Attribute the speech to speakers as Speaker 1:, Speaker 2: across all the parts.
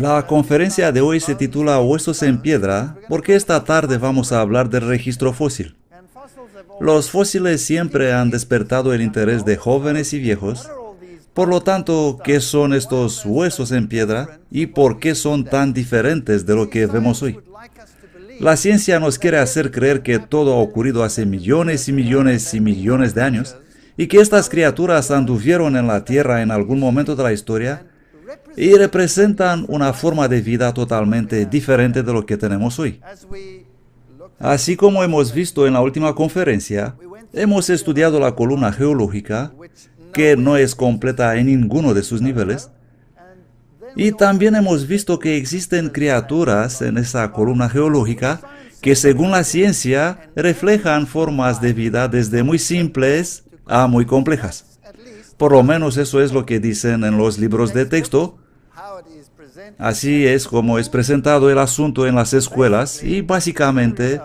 Speaker 1: La conferencia de hoy se titula Huesos en Piedra porque esta tarde vamos a hablar del registro fósil. Los fósiles siempre han despertado el interés de jóvenes y viejos. Por lo tanto, ¿qué son estos huesos en piedra y por qué son tan diferentes de lo que vemos hoy? La ciencia nos quiere hacer creer que todo ha ocurrido hace millones y millones y millones de años y que estas criaturas anduvieron en la Tierra en algún momento de la historia y representan una forma de vida totalmente diferente de lo que tenemos hoy. Así como hemos visto en la última conferencia, hemos estudiado la columna geológica, que no es completa en ninguno de sus niveles, y también hemos visto que existen criaturas en esa columna geológica que, según la ciencia, reflejan formas de vida desde muy simples a muy complejas. Por lo menos eso es lo que dicen en los libros de texto. Así es como es presentado el asunto en las escuelas y básicamente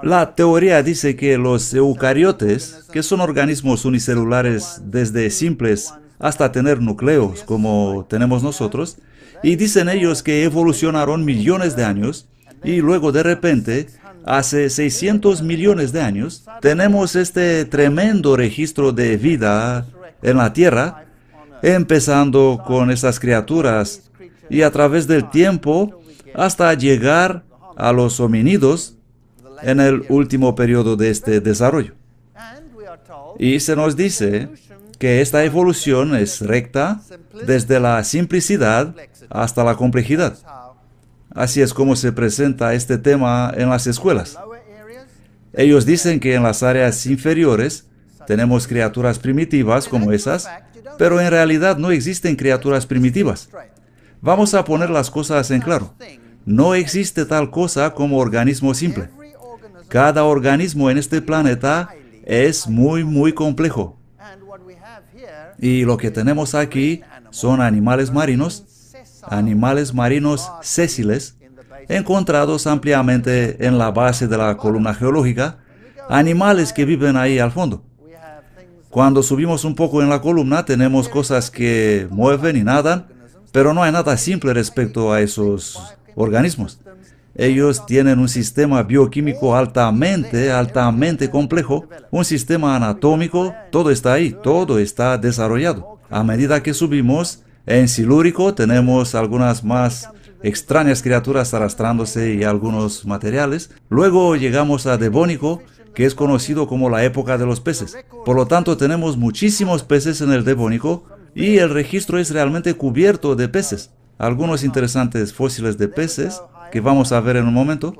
Speaker 1: la teoría dice que los eucariotes, que son organismos unicelulares desde simples hasta tener núcleos como tenemos nosotros, y dicen ellos que evolucionaron millones de años y luego de repente, hace 600 millones de años, tenemos este tremendo registro de vida en la Tierra, empezando con esas criaturas y a través del tiempo hasta llegar a los homínidos en el último periodo de este desarrollo. Y se nos dice que esta evolución es recta desde la simplicidad hasta la complejidad. Así es como se presenta este tema en las escuelas. Ellos dicen que en las áreas inferiores tenemos criaturas primitivas como esas, pero en realidad no existen criaturas primitivas. Vamos a poner las cosas en claro. No existe tal cosa como organismo simple. Cada organismo en este planeta es muy complejo. Y lo que tenemos aquí son animales marinos sésiles, encontrados ampliamente en la base de la columna geológica, animales que viven ahí al fondo. Cuando subimos un poco en la columna tenemos cosas que mueven y nadan, pero no hay nada simple respecto a esos organismos. Ellos tienen un sistema bioquímico altamente complejo, un sistema anatómico, todo está ahí, todo está desarrollado. A medida que subimos, en silúrico tenemos algunas más extrañas criaturas arrastrándose y algunos materiales. Luego llegamos a Devónico, que es conocido como la época de los peces. Por lo tanto, tenemos muchísimos peces en el Devónico y el registro es realmente cubierto de peces. Algunos interesantes fósiles de peces que vamos a ver en un momento.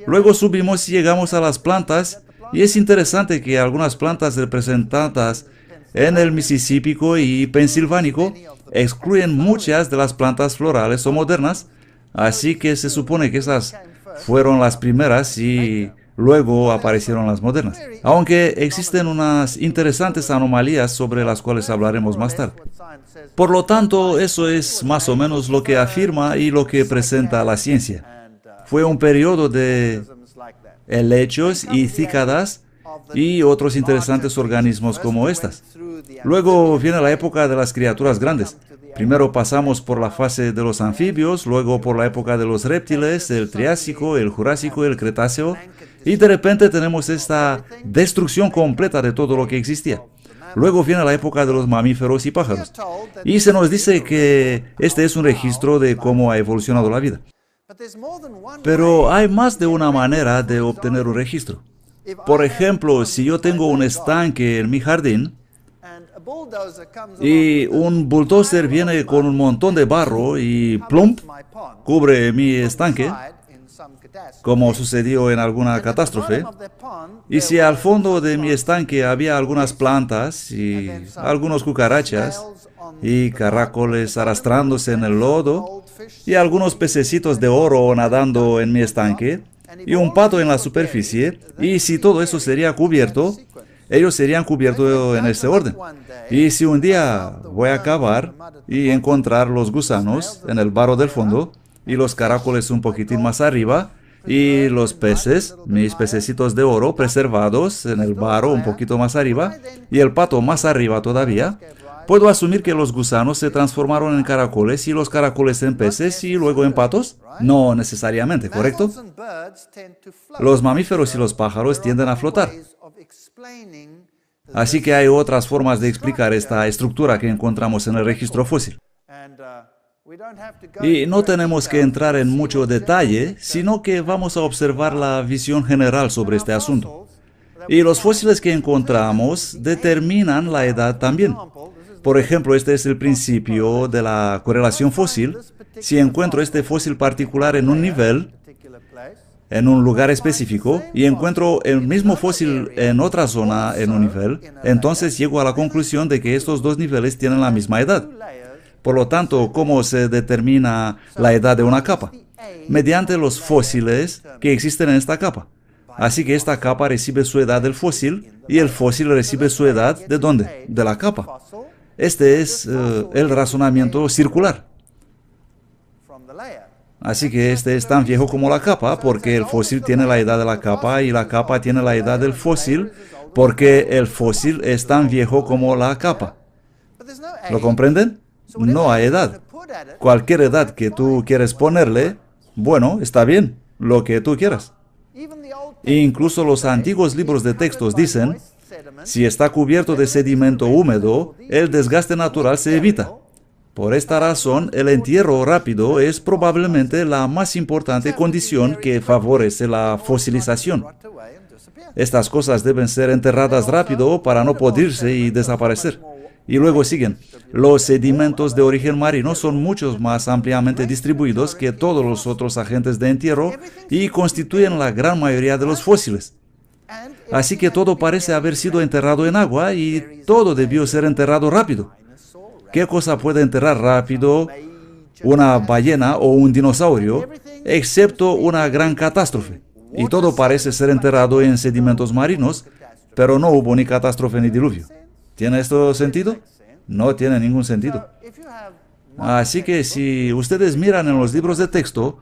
Speaker 1: Luego subimos y llegamos a las plantas y es interesante que algunas plantas representadas en el Mississípico y Pensilvánico excluyen muchas de las plantas florales o modernas, así que se supone que esas fueron las primeras y luego aparecieron las modernas. Aunque existen unas interesantes anomalías sobre las cuales hablaremos más tarde. Por lo tanto, eso es más o menos lo que afirma y lo que presenta la ciencia. Fue un periodo de helechos y cícadas y otros interesantes organismos como estas. Luego viene la época de las criaturas grandes. Primero pasamos por la fase de los anfibios, luego por la época de los reptiles, el Triásico, el Jurásico, el Cretáceo, y de repente tenemos esta destrucción completa de todo lo que existía. Luego viene la época de los mamíferos y pájaros. Y se nos dice que este es un registro de cómo ha evolucionado la vida. Pero hay más de una manera de obtener un registro. Por ejemplo, si yo tengo un estanque en mi jardín y un bulldozer viene con un montón de barro y plump, cubre mi estanque, como sucedió en alguna catástrofe, y si al fondo de mi estanque había algunas plantas y algunos cucarachas y caracoles arrastrándose en el lodo y algunos pececitos de oro nadando en mi estanque y un pato en la superficie, y si todo eso sería cubierto, ellos serían cubiertos en ese orden. Y si un día voy a cavar y encontrar los gusanos en el barro del fondo y los caracoles un poquitín más arriba, y los peces, mis pececitos de oro preservados en el barro un poquito más arriba, y el pato más arriba todavía, Puedo asumir que los gusanos se transformaron en caracoles y los caracoles en peces y luego en patos. No necesariamente, ¿correcto? Los mamíferos y los pájaros tienden a flotar. Así que hay otras formas de explicar esta estructura que encontramos en el registro fósil. Y no tenemos que entrar en mucho detalle, sino que vamos a observar la visión general sobre este asunto. Y los fósiles que encontramos determinan la edad también. Por ejemplo, este es el principio de la correlación fósil. Si encuentro este fósil particular en un nivel, en un lugar específico, y encuentro el mismo fósil en otra zona en un nivel, entonces llego a la conclusión de que estos dos niveles tienen la misma edad. Por lo tanto, ¿cómo se determina la edad de una capa? Mediante los fósiles que existen en esta capa. Así que esta capa recibe su edad del fósil, y el fósil recibe su edad ¿de dónde? De la capa. Este es el razonamiento circular. Así que este es tan viejo como la capa, porque el fósil tiene la edad de la capa, y la capa tiene la edad del fósil, porque el fósil es tan viejo como la capa. ¿Lo comprenden? No hay edad. Cualquier edad que tú quieres ponerle, bueno, está bien, lo que tú quieras. E incluso los antiguos libros de textos dicen, si está cubierto de sedimento húmedo, el desgaste natural se evita. Por esta razón, el entierro rápido es probablemente la más importante condición que favorece la fosilización. Estas cosas deben ser enterradas rápido para no podrirse y desaparecer. Y luego siguen. Los sedimentos de origen marino son mucho más ampliamente distribuidos que todos los otros agentes de entierro y constituyen la gran mayoría de los fósiles. Así que todo parece haber sido enterrado en agua y todo debió ser enterrado rápido. ¿Qué cosa puede enterrar rápido una ballena o un dinosaurio, excepto una gran catástrofe? Y todo parece ser enterrado en sedimentos marinos, pero no hubo ni catástrofe ni diluvio. ¿Tiene esto sentido? No tiene ningún sentido. Así que si ustedes miran en los libros de texto,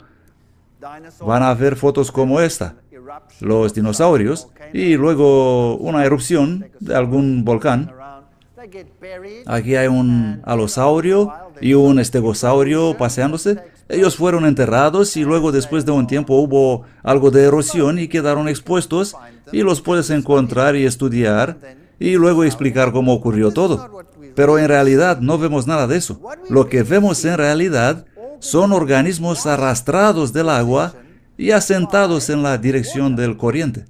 Speaker 1: van a ver fotos como esta, los dinosaurios, y luego una erupción de algún volcán. Aquí hay un alosaurio y un estegosaurio paseándose. Ellos fueron enterrados y luego después de un tiempo hubo algo de erosión y quedaron expuestos, y los puedes encontrar y estudiar y luego explicar cómo ocurrió todo. Pero en realidad no vemos nada de eso. Lo que vemos en realidad son organismos arrastrados del agua y asentados en la dirección del corriente.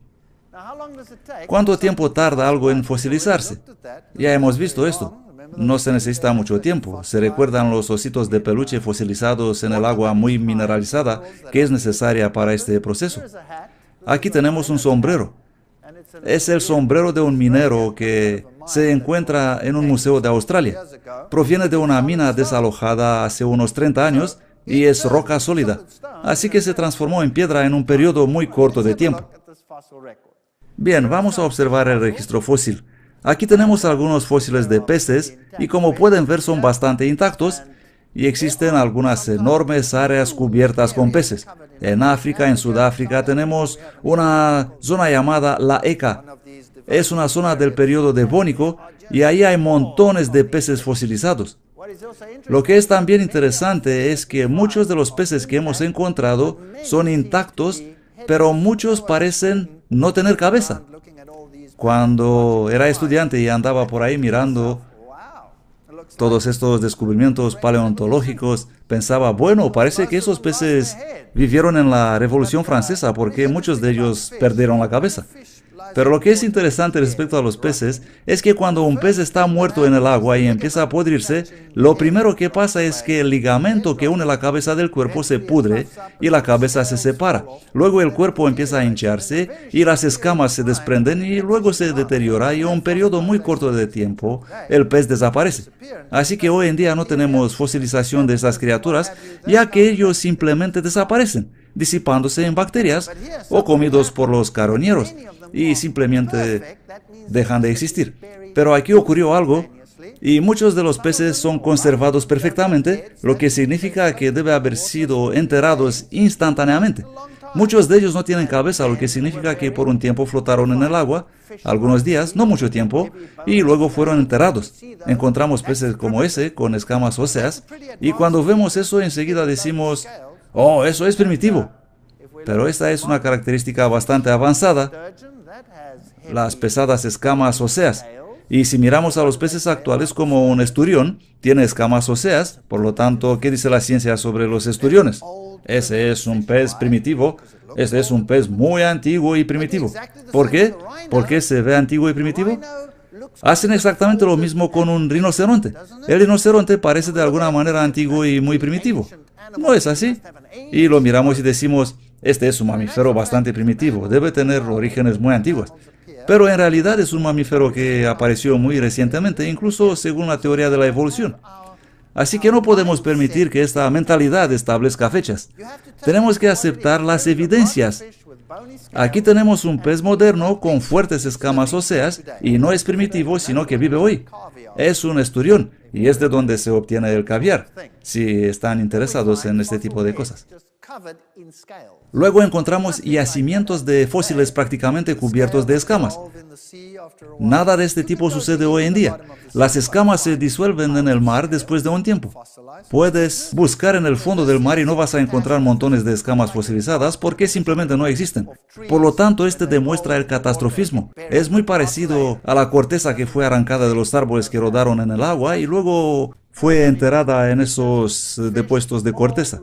Speaker 1: ¿Cuánto tiempo tarda algo en fosilizarse? Ya hemos visto esto. No se necesita mucho tiempo. Se recuerdan los ositos de peluche fosilizados en el agua muy mineralizada que es necesaria para este proceso. Aquí tenemos un sombrero. Es el sombrero de un minero que se encuentra en un museo de Australia. Proviene de una mina desalojada hace unos 30 años y es roca sólida. Así que se transformó en piedra en un periodo muy corto de tiempo. Bien, vamos a observar el registro fósil. Aquí tenemos algunos fósiles de peces y como pueden ver son bastante intactos y existen algunas enormes áreas cubiertas con peces. En África, en Sudáfrica, tenemos una zona llamada La Eka. Es una zona del periodo devónico y ahí hay montones de peces fosilizados. Lo que es también interesante es que muchos de los peces que hemos encontrado son intactos, pero muchos parecen no tener cabeza. Cuando era estudiante y andaba por ahí mirando todos estos descubrimientos paleontológicos, pensaba, bueno, parece que esos peces vivieron en la Revolución Francesa porque muchos de ellos perdieron la cabeza. Pero lo que es interesante respecto a los peces es que cuando un pez está muerto en el agua y empieza a pudrirse, lo primero que pasa es que el ligamento que une la cabeza del cuerpo se pudre y la cabeza se separa. Luego el cuerpo empieza a hincharse y las escamas se desprenden y luego se deteriora y en un periodo muy corto de tiempo el pez desaparece. Así que hoy en día no tenemos fosilización de estas criaturas, ya que ellos simplemente desaparecen, disipándose en bacterias o comidos por los carroñeros, y simplemente dejan de existir. Pero aquí ocurrió algo, y muchos de los peces son conservados perfectamente, lo que significa que deben haber sido enterrados instantáneamente. Muchos de ellos no tienen cabeza, lo que significa que por un tiempo flotaron en el agua, algunos días, no mucho tiempo, y luego fueron enterrados. Encontramos peces como ese, con escamas óseas, y cuando vemos eso enseguida decimos, oh, eso es primitivo. Pero esta es una característica bastante avanzada, las pesadas escamas óseas. Y si miramos a los peces actuales como un esturión, tiene escamas óseas, por lo tanto, ¿qué dice la ciencia sobre los esturiones? Ese es un pez primitivo, ese es un pez muy antiguo y primitivo. ¿Por qué? ¿Por qué se ve antiguo y primitivo? Hacen exactamente lo mismo con un rinoceronte. El rinoceronte parece de alguna manera antiguo y muy primitivo. ¿No es así? Y lo miramos y decimos, este es un mamífero bastante primitivo, debe tener orígenes muy antiguos. Pero en realidad es un mamífero que apareció muy recientemente, incluso según la teoría de la evolución. Así que no podemos permitir que esta mentalidad establezca fechas. Tenemos que aceptar las evidencias. Aquí tenemos un pez moderno con fuertes escamas óseas y no es primitivo, sino que vive hoy. Es un esturión y es de donde se obtiene el caviar, si están interesados en este tipo de cosas. Luego encontramos yacimientos de fósiles prácticamente cubiertos de escamas. Nada de este tipo sucede hoy en día. Las escamas se disuelven en el mar después de un tiempo. Puedes buscar en el fondo del mar y no vas a encontrar montones de escamas fosilizadas porque simplemente no existen. Por lo tanto, este demuestra el catastrofismo. Es muy parecido a la corteza que fue arrancada de los árboles que rodaron en el agua y luego fue enterrada en esos depósitos de corteza.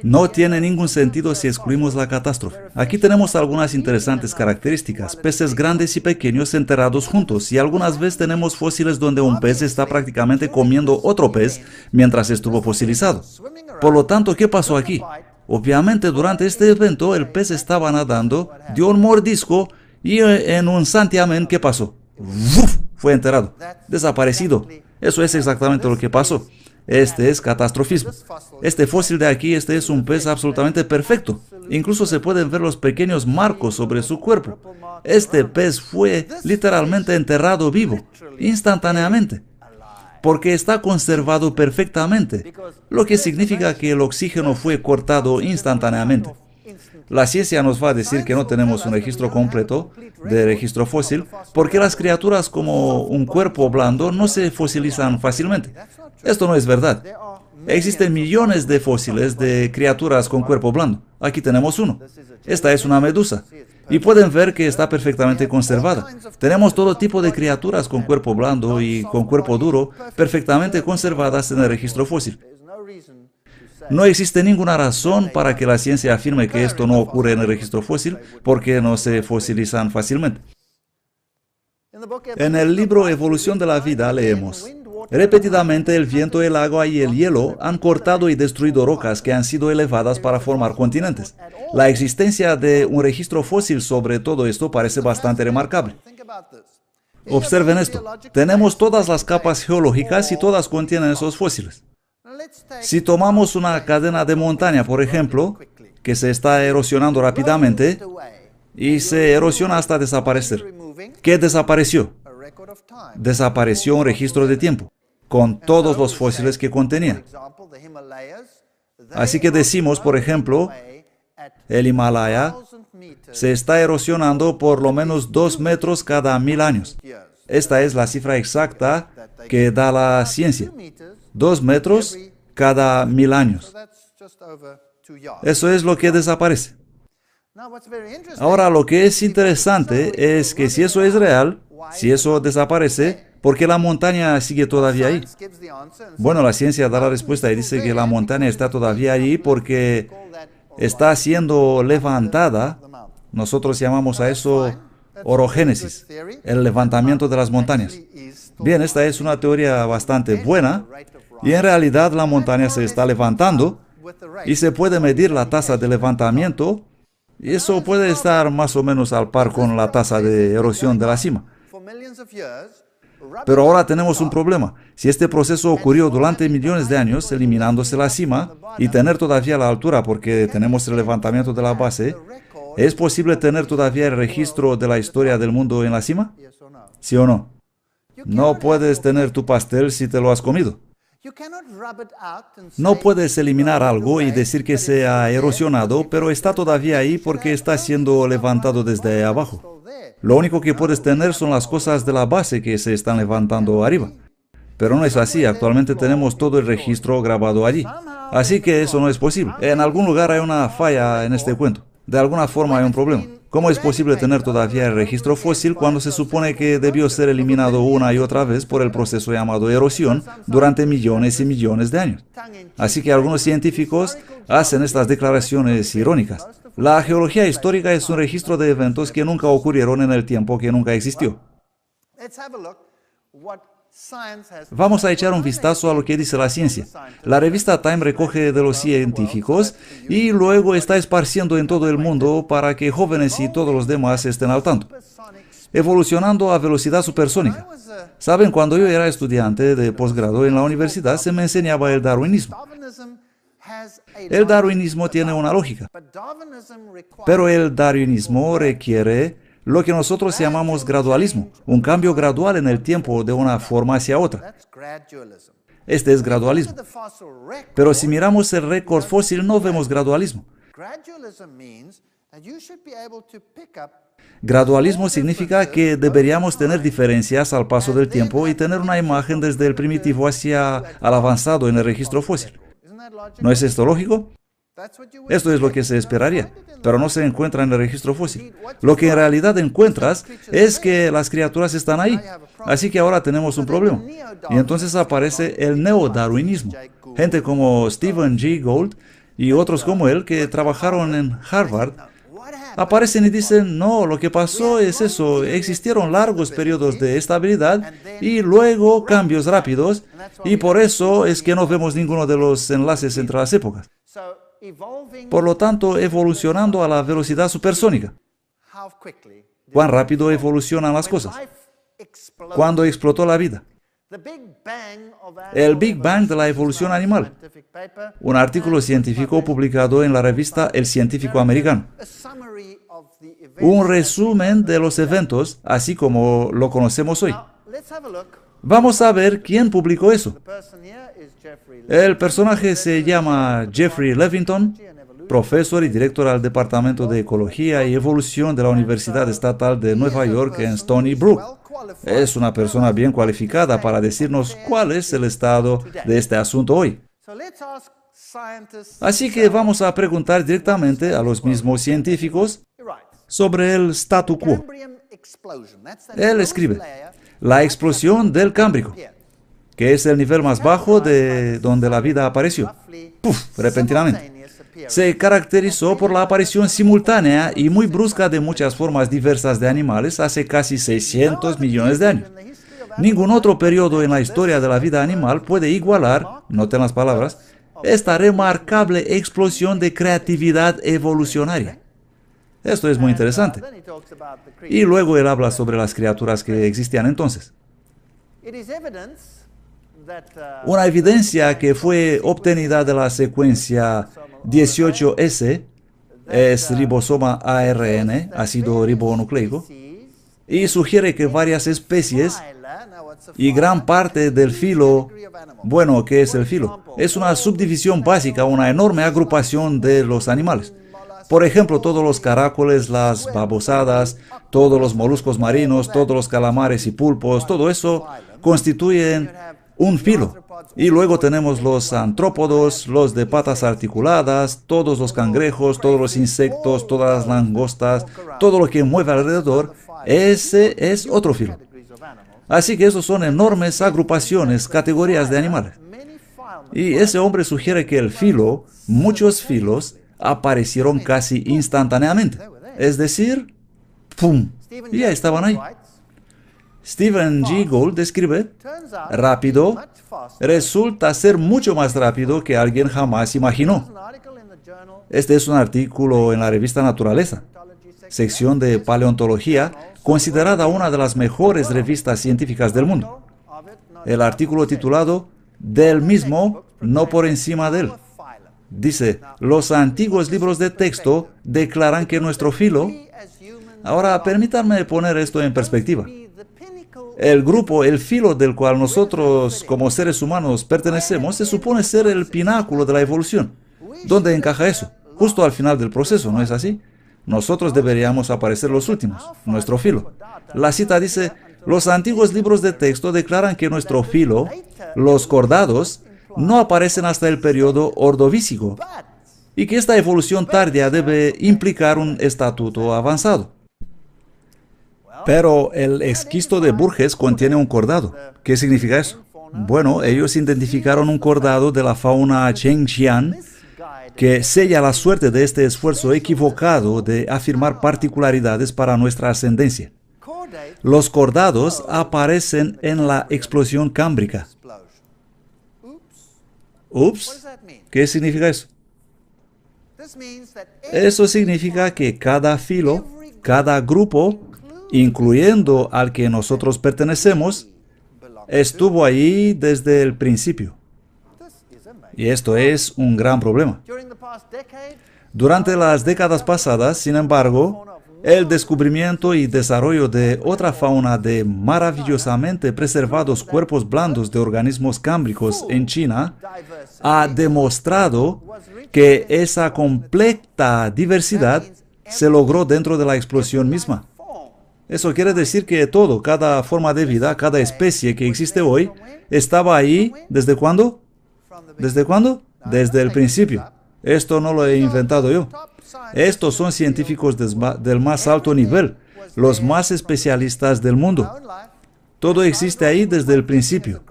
Speaker 1: No tiene ningún sentido si excluimos la catástrofe. Aquí tenemos algunas interesantes características. Peces grandes y pequeños enterrados juntos, y algunas veces tenemos fósiles donde un pez está prácticamente comiendo otro pez mientras estuvo fosilizado. Por lo tanto, ¿qué pasó aquí? Obviamente, durante este evento, el pez estaba nadando, dio un mordisco y en un santiamén, ¿qué pasó? ¡Uf! Fue enterrado, desaparecido. Eso es exactamente lo que pasó. Este es catastrofismo. Este fósil de aquí, este es un pez absolutamente perfecto. Incluso se pueden ver los pequeños marcos sobre su cuerpo. Este pez fue literalmente enterrado vivo, instantáneamente, porque está conservado perfectamente, lo que significa que el oxígeno fue cortado instantáneamente. La ciencia nos va a decir que no tenemos un registro completo de registro fósil, porque las criaturas como un cuerpo blando no se fosilizan fácilmente. Esto no es verdad. Existen millones de fósiles de criaturas con cuerpo blando. Aquí tenemos uno. Esta es una medusa. Y pueden ver que está perfectamente conservada. Tenemos todo tipo de criaturas con cuerpo blando y con cuerpo duro perfectamente conservadas en el registro fósil. No existe ninguna razón para que la ciencia afirme que esto no ocurre en el registro fósil, porque no se fosilizan fácilmente. En el libro Evolución de la Vida leemos: repetidamente el viento, el agua y el hielo han cortado y destruido rocas que han sido elevadas para formar continentes. La existencia de un registro fósil sobre todo esto parece bastante remarcable. Observen esto. Tenemos todas las capas geológicas y todas contienen esos fósiles. Si tomamos una cadena de montaña, por ejemplo, que se está erosionando rápidamente y se erosiona hasta desaparecer, ¿qué desapareció? Desapareció un registro de tiempo, con todos los fósiles que contenía. Así que decimos, por ejemplo, el Himalaya se está erosionando por lo menos 2 metros cada 1000 años. Esta es la cifra exacta que da la ciencia. 2 metros cada 1000 años. Eso es lo que desaparece. Ahora, lo que es interesante es que si eso es real, si eso desaparece, ¿por qué la montaña sigue todavía ahí? Bueno, la ciencia da la respuesta y dice que la montaña está todavía ahí porque está siendo levantada. Nosotros llamamos a eso orogénesis, el levantamiento de las montañas. Bien, esta es una teoría bastante buena y en realidad la montaña se está levantando y se puede medir la tasa de levantamiento y eso puede estar más o menos al par con la tasa de erosión de la cima. Pero ahora tenemos un problema. Si este proceso ocurrió durante millones de años, eliminándose la cima y tener todavía la altura porque tenemos el levantamiento de la base, ¿es posible tener todavía el registro de la historia del mundo en la cima? ¿Sí o no? No puedes tener tu pastel si te lo has comido. No puedes eliminar algo y decir que se ha erosionado, pero está todavía ahí porque está siendo levantado desde abajo. Lo único que puedes tener son las cosas de la base que se están levantando arriba. Pero no es así, actualmente tenemos todo el registro grabado allí. Así que eso no es posible. En algún lugar hay una falla en este cuento. De alguna forma hay un problema. ¿Cómo es posible tener todavía el registro fósil cuando se supone que debió ser eliminado una y otra vez por el proceso llamado erosión durante millones y millones de años? Así que algunos científicos hacen estas declaraciones irónicas. La geología histórica es un registro de eventos que nunca ocurrieron en el tiempo que nunca existió. Vamos a echar un vistazo a lo que dice la ciencia. La revista Time recoge de los científicos y luego está esparciendo en todo el mundo para que jóvenes y todos los demás estén al tanto. Evolucionando a velocidad supersónica. Saben, cuando yo era estudiante de posgrado en la universidad se me enseñaba el darwinismo. El darwinismo tiene una lógica, pero el darwinismo requiere lo que nosotros llamamos gradualismo, un cambio gradual en el tiempo de una forma hacia otra. Este es gradualismo. Pero si miramos el récord fósil no vemos gradualismo. Gradualismo significa que deberíamos tener diferencias al paso del tiempo y tener una imagen desde el primitivo hacia el avanzado en el registro fósil. ¿No es esto lógico? Esto es lo que se esperaría, pero no se encuentra en el registro fósil. Lo que en realidad encuentras es que las criaturas están ahí. Así que ahora tenemos un problema. Y entonces aparece el neodarwinismo. Gente como Stephen Jay Gould y otros como él que trabajaron en Harvard aparecen y dicen, no, lo que pasó es eso, existieron largos periodos de estabilidad y luego cambios rápidos, y por eso es que no vemos ninguno de los enlaces entre las épocas. Por lo tanto, evolucionando a la velocidad supersónica. ¿Cuán rápido evolucionan las cosas? ¿Cuándo explotó la vida? El Big Bang de la evolución animal. Un artículo científico publicado en la revista El Científico Americano. Un resumen de los eventos, así como lo conocemos hoy. Vamos a ver quién publicó eso. El personaje se llama Jeffrey Levington, profesor y director al Departamento de Ecología y Evolución de la Universidad Estatal de Nueva York en Stony Brook. Es una persona bien cualificada para decirnos cuál es el estado de este asunto hoy. Así que vamos a preguntar directamente a los mismos científicos sobre el statu quo. Él escribe, la explosión del Cámbrico, que es el nivel más bajo de donde la vida apareció. ¡Puf! Repentinamente. Se caracterizó por la aparición simultánea y muy brusca de muchas formas diversas de animales hace casi 600 millones de años. Ningún otro periodo en la historia de la vida animal puede igualar, noten las palabras, esta remarcable explosión de creatividad evolucionaria. Esto es muy interesante. Y luego él habla sobre las criaturas que existían entonces. Una evidencia que fue obtenida de la secuencia 18S es ribosoma ARN, ácido ribonucleico, y sugiere que varias especies y gran parte del filo, bueno, ¿qué es el filo? Es una subdivisión básica, una enorme agrupación de los animales. Por ejemplo, todos los caracoles, las babosadas, todos los moluscos marinos, todos los calamares y pulpos, todo eso constituyen un filo. Y luego tenemos los antrópodos, los de patas articuladas, todos los cangrejos, todos los insectos, todas las langostas, todo lo que mueve alrededor, ese es otro filo. Así que esos son enormes agrupaciones, categorías de animales. Y ese hombre sugiere que el filo, muchos filos, aparecieron casi instantáneamente. Es decir, ¡pum! Ya estaban ahí. Stephen Jay Gould describe, rápido, resulta ser mucho más rápido que alguien jamás imaginó. Este es un artículo en la revista Naturaleza, sección de paleontología, considerada una de las mejores revistas científicas del mundo. El artículo titulado, Del mismo, no por encima de él. Dice, los antiguos libros de texto declaran que nuestro filo... Ahora, permítanme poner esto en perspectiva. El grupo, el filo del cual nosotros como seres humanos pertenecemos, se supone ser el pináculo de la evolución. ¿Dónde encaja eso? Justo al final del proceso, ¿no es así? Nosotros deberíamos aparecer los últimos, nuestro filo. La cita dice, los antiguos libros de texto declaran que nuestro filo, los cordados, no aparecen hasta el periodo ordovícico, y que esta evolución tardía debe implicar un estatuto avanzado. Pero el esquisto de Burgess contiene un cordado. ¿Qué significa eso? Bueno, ellos identificaron un cordado de la fauna Chengxian que sella la suerte de este esfuerzo equivocado de afirmar particularidades para nuestra ascendencia. Los cordados aparecen en la explosión cámbrica. Ups, ¿qué significa eso? Eso significa que cada filo, cada grupo, incluyendo al que nosotros pertenecemos, estuvo ahí desde el principio. Y esto es un gran problema. Durante las décadas pasadas, sin embargo, el descubrimiento y desarrollo de otra fauna de maravillosamente preservados cuerpos blandos de organismos cámbricos en China ha demostrado que esa completa diversidad se logró dentro de la explosión misma. Eso quiere decir que todo, cada forma de vida, cada especie que existe hoy, estaba ahí ¿desde cuándo? ¿Desde cuándo? Desde el principio. Esto no lo he inventado yo. Estos son científicos del más alto nivel, los más especialistas del mundo. Todo existe ahí desde el principio.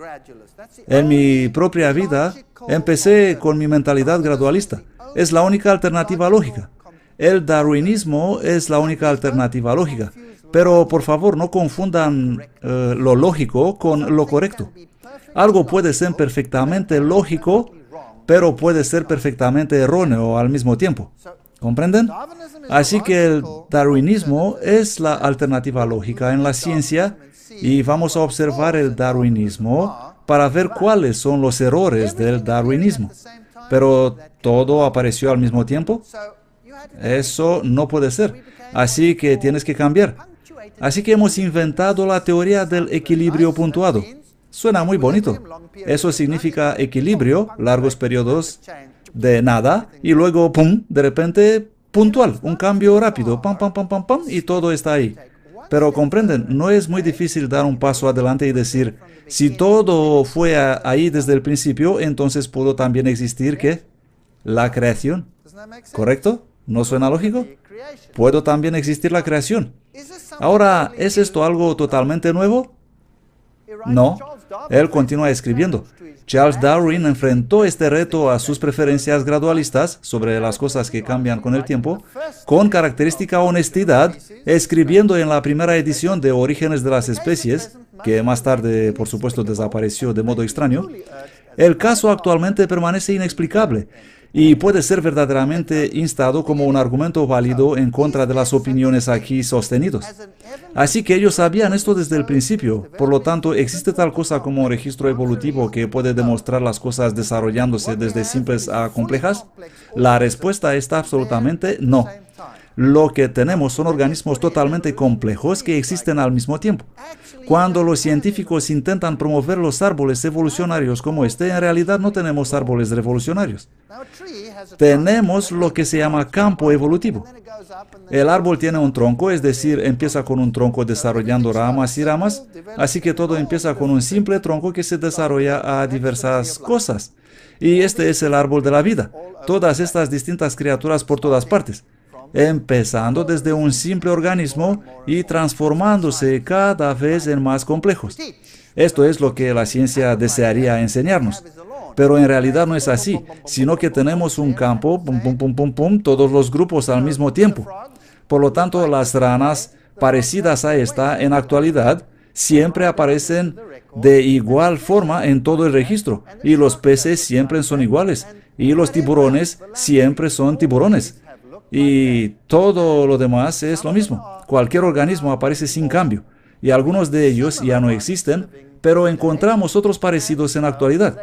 Speaker 1: En mi propia vida, empecé con mi mentalidad gradualista. Es la única alternativa lógica. El darwinismo es la única alternativa lógica. Pero, por favor, no confundan lo lógico con lo correcto. Algo puede ser perfectamente lógico, pero puede ser perfectamente erróneo al mismo tiempo. ¿Comprenden? Así que el darwinismo es la alternativa lógica en la ciencia y vamos a observar el darwinismo para ver cuáles son los errores del darwinismo. Pero ¿todo apareció al mismo tiempo? Eso no puede ser. Así que tienes que cambiar. Así que hemos inventado la teoría del equilibrio puntuado. Suena muy bonito. Eso significa equilibrio, largos periodos de nada, y luego, pum, de repente, puntual, un cambio rápido, pam, pam, pam, pam, pam, y todo está ahí. Pero comprenden, no es muy difícil dar un paso adelante y decir, si todo fue ahí desde el principio, entonces pudo también existir, ¿qué? La creación. ¿Correcto? ¿No suena lógico? Puedo también existir la creación. Ahora, ¿es esto algo totalmente nuevo? No. Él continúa escribiendo. Charles Darwin enfrentó este reto a sus preferencias gradualistas sobre las cosas que cambian con el tiempo, con característica honestidad, escribiendo en la primera edición de Orígenes de las Especies, que más tarde, por supuesto, desapareció de modo extraño. El caso actualmente permanece inexplicable y puede ser verdaderamente instado como un argumento válido en contra de las opiniones aquí sostenidos. Así que ellos sabían esto desde el principio. Por lo tanto, ¿existe tal cosa como un registro evolutivo que puede demostrar las cosas desarrollándose desde simples a complejas? La respuesta está absolutamente no. Lo que tenemos son organismos totalmente complejos que existen al mismo tiempo. Cuando los científicos intentan promover los árboles evolucionarios como este, en realidad no tenemos árboles revolucionarios. Tenemos lo que se llama campo evolutivo. El árbol tiene un tronco, es decir, empieza con un tronco desarrollando ramas y ramas, así que todo empieza con un simple tronco que se desarrolla a diversas cosas. Y este es el árbol de la vida. Todas estas distintas criaturas por todas partes, empezando desde un simple organismo y transformándose cada vez en más complejos. Esto es lo que la ciencia desearía enseñarnos. Pero en realidad no es así, sino que tenemos un campo, pum, pum, pum, pum, pum, todos los grupos al mismo tiempo. Por lo tanto, las ranas parecidas a esta en actualidad siempre aparecen de igual forma en todo el registro, y los peces siempre son iguales, y los tiburones siempre son tiburones. Y todo lo demás es lo mismo. Cualquier organismo aparece sin cambio, y algunos de ellos ya no existen, pero encontramos otros parecidos en la actualidad.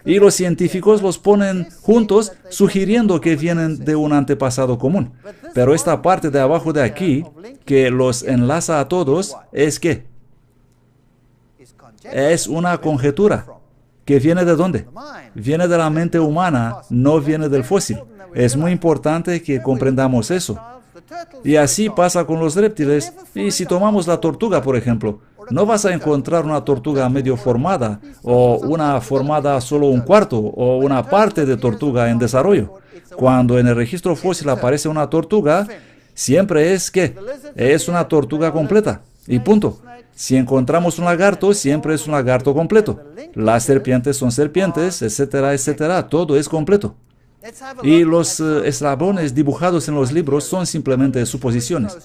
Speaker 1: Y los científicos los ponen juntos, sugiriendo que vienen de un antepasado común. Pero esta parte de abajo de aquí, que los enlaza a todos, es ¿qué? Es una conjetura. ¿Que viene de dónde? Viene de la mente humana, no viene del fósil. Es muy importante que comprendamos eso. Y así pasa con los reptiles. Y si tomamos la tortuga, por ejemplo, no vas a encontrar una tortuga medio formada, o una formada solo un cuarto, o una parte de tortuga en desarrollo. Cuando en el registro fósil aparece una tortuga, siempre es que es una tortuga completa. Y punto. Si encontramos un lagarto, siempre es un lagarto completo. Las serpientes son serpientes, etcétera, etcétera. Todo es completo. Y los eslabones dibujados en los libros son simplemente suposiciones.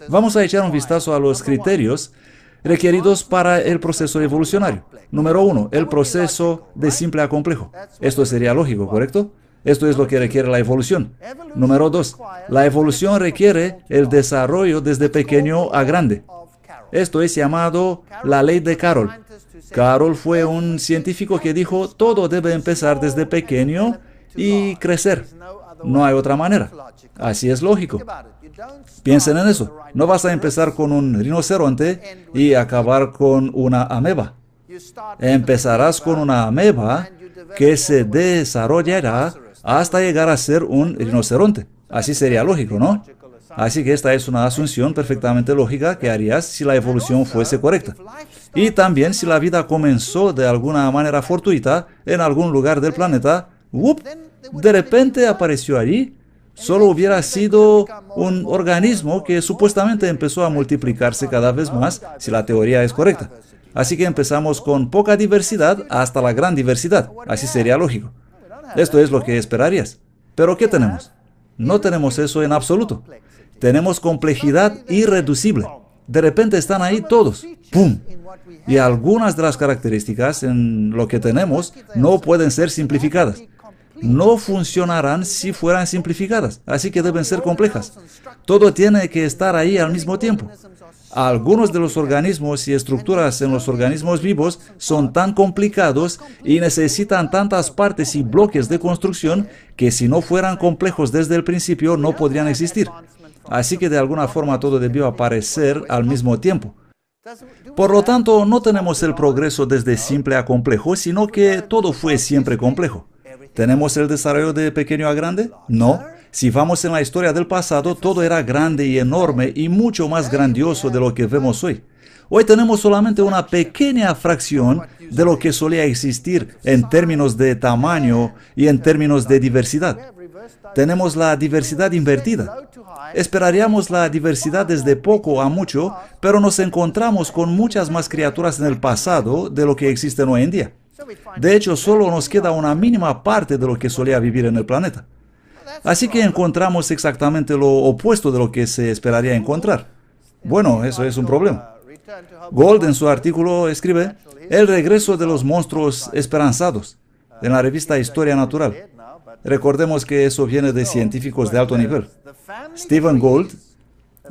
Speaker 1: Vamos a echar un vistazo a los criterios requeridos para el proceso evolucionario. Número 1, el proceso de simple a complejo. Esto sería lógico, ¿correcto? Esto es lo que requiere la evolución. Número 2, la evolución requiere el desarrollo desde pequeño a grande. Esto es llamado la ley de Carroll. Carroll fue un científico que dijo, todo debe empezar desde pequeño y crecer. No hay otra manera. Así es lógico. Piensen en eso. No vas a empezar con un rinoceronte y acabar con una ameba. Empezarás con una ameba que se desarrollará hasta llegar a ser un rinoceronte. Así sería lógico, ¿no? Así que esta es una asunción perfectamente lógica que harías si la evolución fuese correcta. Y también si la vida comenzó de alguna manera fortuita en algún lugar del planeta, de repente apareció allí, solo hubiera sido un organismo que supuestamente empezó a multiplicarse cada vez más si la teoría es correcta. Así que empezamos con poca diversidad hasta la gran diversidad. Así sería lógico. Esto es lo que esperarías. ¿Pero qué tenemos? No tenemos eso en absoluto. Tenemos complejidad irreducible. De repente están ahí todos. ¡Pum! Y algunas de las características en lo que tenemos no pueden ser simplificadas. No funcionarán si fueran simplificadas, así que deben ser complejas. Todo tiene que estar ahí al mismo tiempo. Algunos de los organismos y estructuras en los organismos vivos son tan complicados y necesitan tantas partes y bloques de construcción que si no fueran complejos desde el principio no podrían existir. Así que de alguna forma todo debió aparecer al mismo tiempo. Por lo tanto, no tenemos el progreso desde simple a complejo, sino que todo fue siempre complejo. ¿Tenemos el desarrollo de pequeño a grande? No. Si vamos en la historia del pasado, todo era grande y enorme y mucho más grandioso de lo que vemos hoy. Hoy tenemos solamente una pequeña fracción de lo que solía existir en términos de tamaño y en términos de diversidad. Tenemos la diversidad invertida. Esperaríamos la diversidad desde poco a mucho, pero nos encontramos con muchas más criaturas en el pasado de lo que existen hoy en día. De hecho, solo nos queda una mínima parte de lo que solía vivir en el planeta. Así que encontramos exactamente lo opuesto de lo que se esperaría encontrar. Bueno, eso es un problema. Gold en su artículo escribe, el regreso de los monstruos esperanzados, en la revista Historia Natural. Recordemos que eso viene de científicos de alto nivel. Stephen Gould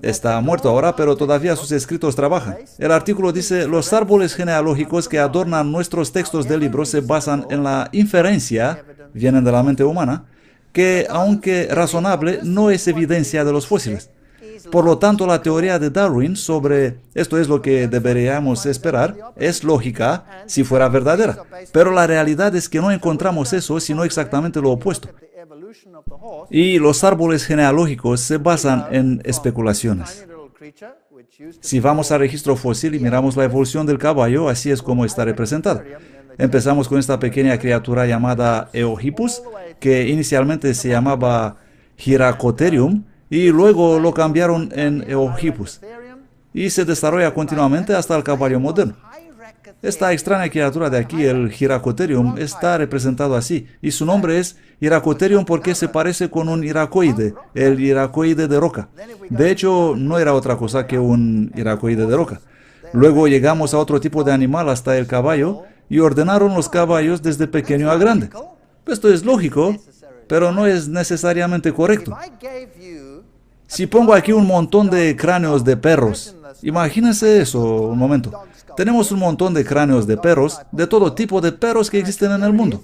Speaker 1: está muerto ahora, pero todavía sus escritos trabajan. El artículo dice, los árboles genealógicos que adornan nuestros textos de libros se basan en la inferencia, vienen de la mente humana, que, aunque razonable, no es evidencia de los fósiles. Por lo tanto, la teoría de Darwin sobre esto es lo que deberíamos esperar, es lógica si fuera verdadera. Pero la realidad es que no encontramos eso, sino exactamente lo opuesto. Y los árboles genealógicos se basan en especulaciones. Si vamos al registro fósil y miramos la evolución del caballo, así es como está representada. Empezamos con esta pequeña criatura llamada Eohippus, que inicialmente se llamaba Hyracotherium, y luego lo cambiaron en Eohippus. Y se desarrolla continuamente hasta el caballo moderno. Esta extraña criatura de aquí, el Hyracotherium, está representado así, y su nombre es Hyracotherium porque se parece con un iracoide, el iracoide de roca. De hecho, no era otra cosa que un iracoide de roca. Luego llegamos a otro tipo de animal hasta el caballo, y ordenaron los caballos desde pequeño a grande. Esto es lógico, pero no es necesariamente correcto. Si pongo aquí un montón de cráneos de perros, imagínense eso un momento. Tenemos un montón de cráneos de perros, de todo tipo de perros que existen en el mundo.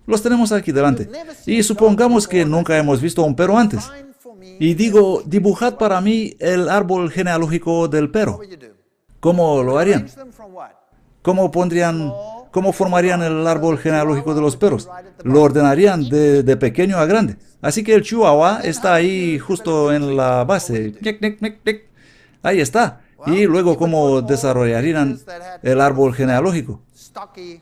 Speaker 1: Los tenemos aquí delante. Y supongamos que nunca hemos visto un perro antes. Y digo, dibujad para mí el árbol genealógico del perro. ¿Cómo lo harían? ¿Cómo formarían el árbol genealógico de los perros? Lo ordenarían de pequeño a grande. Así que el Chihuahua está ahí justo en la base. Ahí está. Y luego, ¿cómo desarrollarían el árbol genealógico?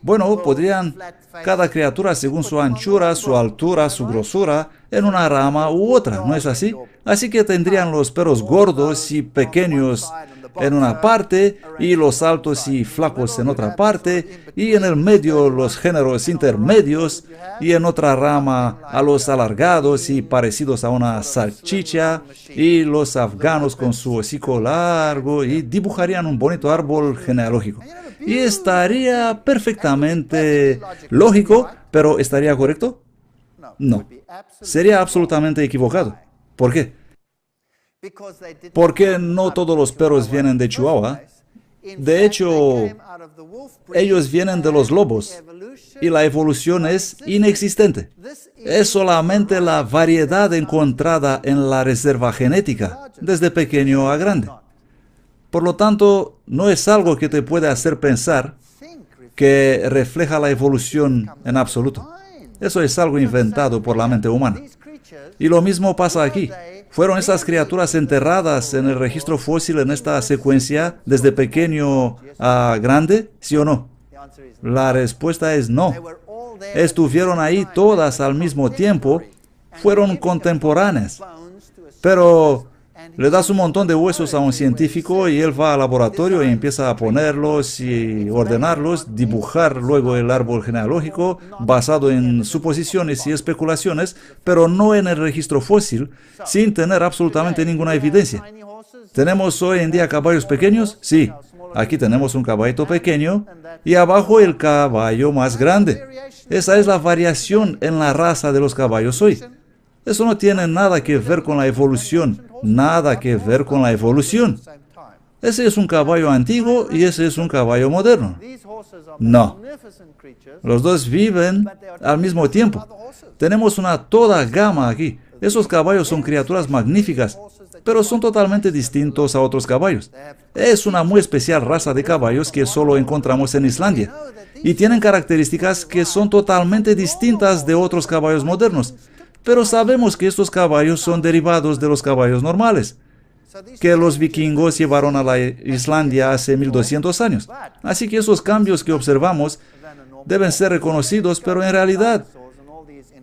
Speaker 1: Bueno, podrían cada criatura según su anchura, su altura, su grosura, en una rama u otra, ¿no es así? Así que tendrían los perros gordos y pequeños en una parte, y los altos y flacos en otra parte, y en el medio los géneros intermedios, y en otra rama a los alargados y parecidos a una salchicha, y los afganos con su hocico largo, y dibujarían un bonito árbol genealógico. Y estaría perfectamente lógico, pero ¿estaría correcto? No. Sería absolutamente equivocado. ¿Por qué? Porque no todos los perros vienen de Chihuahua. De hecho, ellos vienen de los lobos y la evolución es inexistente. Es solamente la variedad encontrada en la reserva genética, desde pequeño a grande. Por lo tanto, no es algo que te puede hacer pensar que refleja la evolución en absoluto. Eso es algo inventado por la mente humana. Y lo mismo pasa aquí. ¿Fueron esas criaturas enterradas en el registro fósil en esta secuencia desde pequeño a grande? ¿Sí o no? La respuesta es no. Estuvieron ahí todas al mismo tiempo, fueron contemporáneas. Pero le das un montón de huesos a un científico y él va al laboratorio y empieza a ponerlos y ordenarlos, dibujar luego el árbol genealógico basado en suposiciones y especulaciones, pero no en el registro fósil, sin tener absolutamente ninguna evidencia. ¿Tenemos hoy en día caballos pequeños? Sí. Aquí tenemos un caballito pequeño y abajo el caballo más grande. Esa es la variación en la raza de los caballos hoy. Eso no tiene nada que ver con la evolución, nada que ver con la evolución. Ese es un caballo antiguo y ese es un caballo moderno. No. Los dos viven al mismo tiempo. Tenemos una toda gama aquí. Esos caballos son criaturas magníficas, pero son totalmente distintos a otros caballos. Es una muy especial raza de caballos que solo encontramos en Islandia. Y tienen características que son totalmente distintas de otros caballos modernos. Pero sabemos que estos caballos son derivados de los caballos normales, que los vikingos llevaron a la Islandia hace 1200 años. Así que esos cambios que observamos deben ser reconocidos, pero en realidad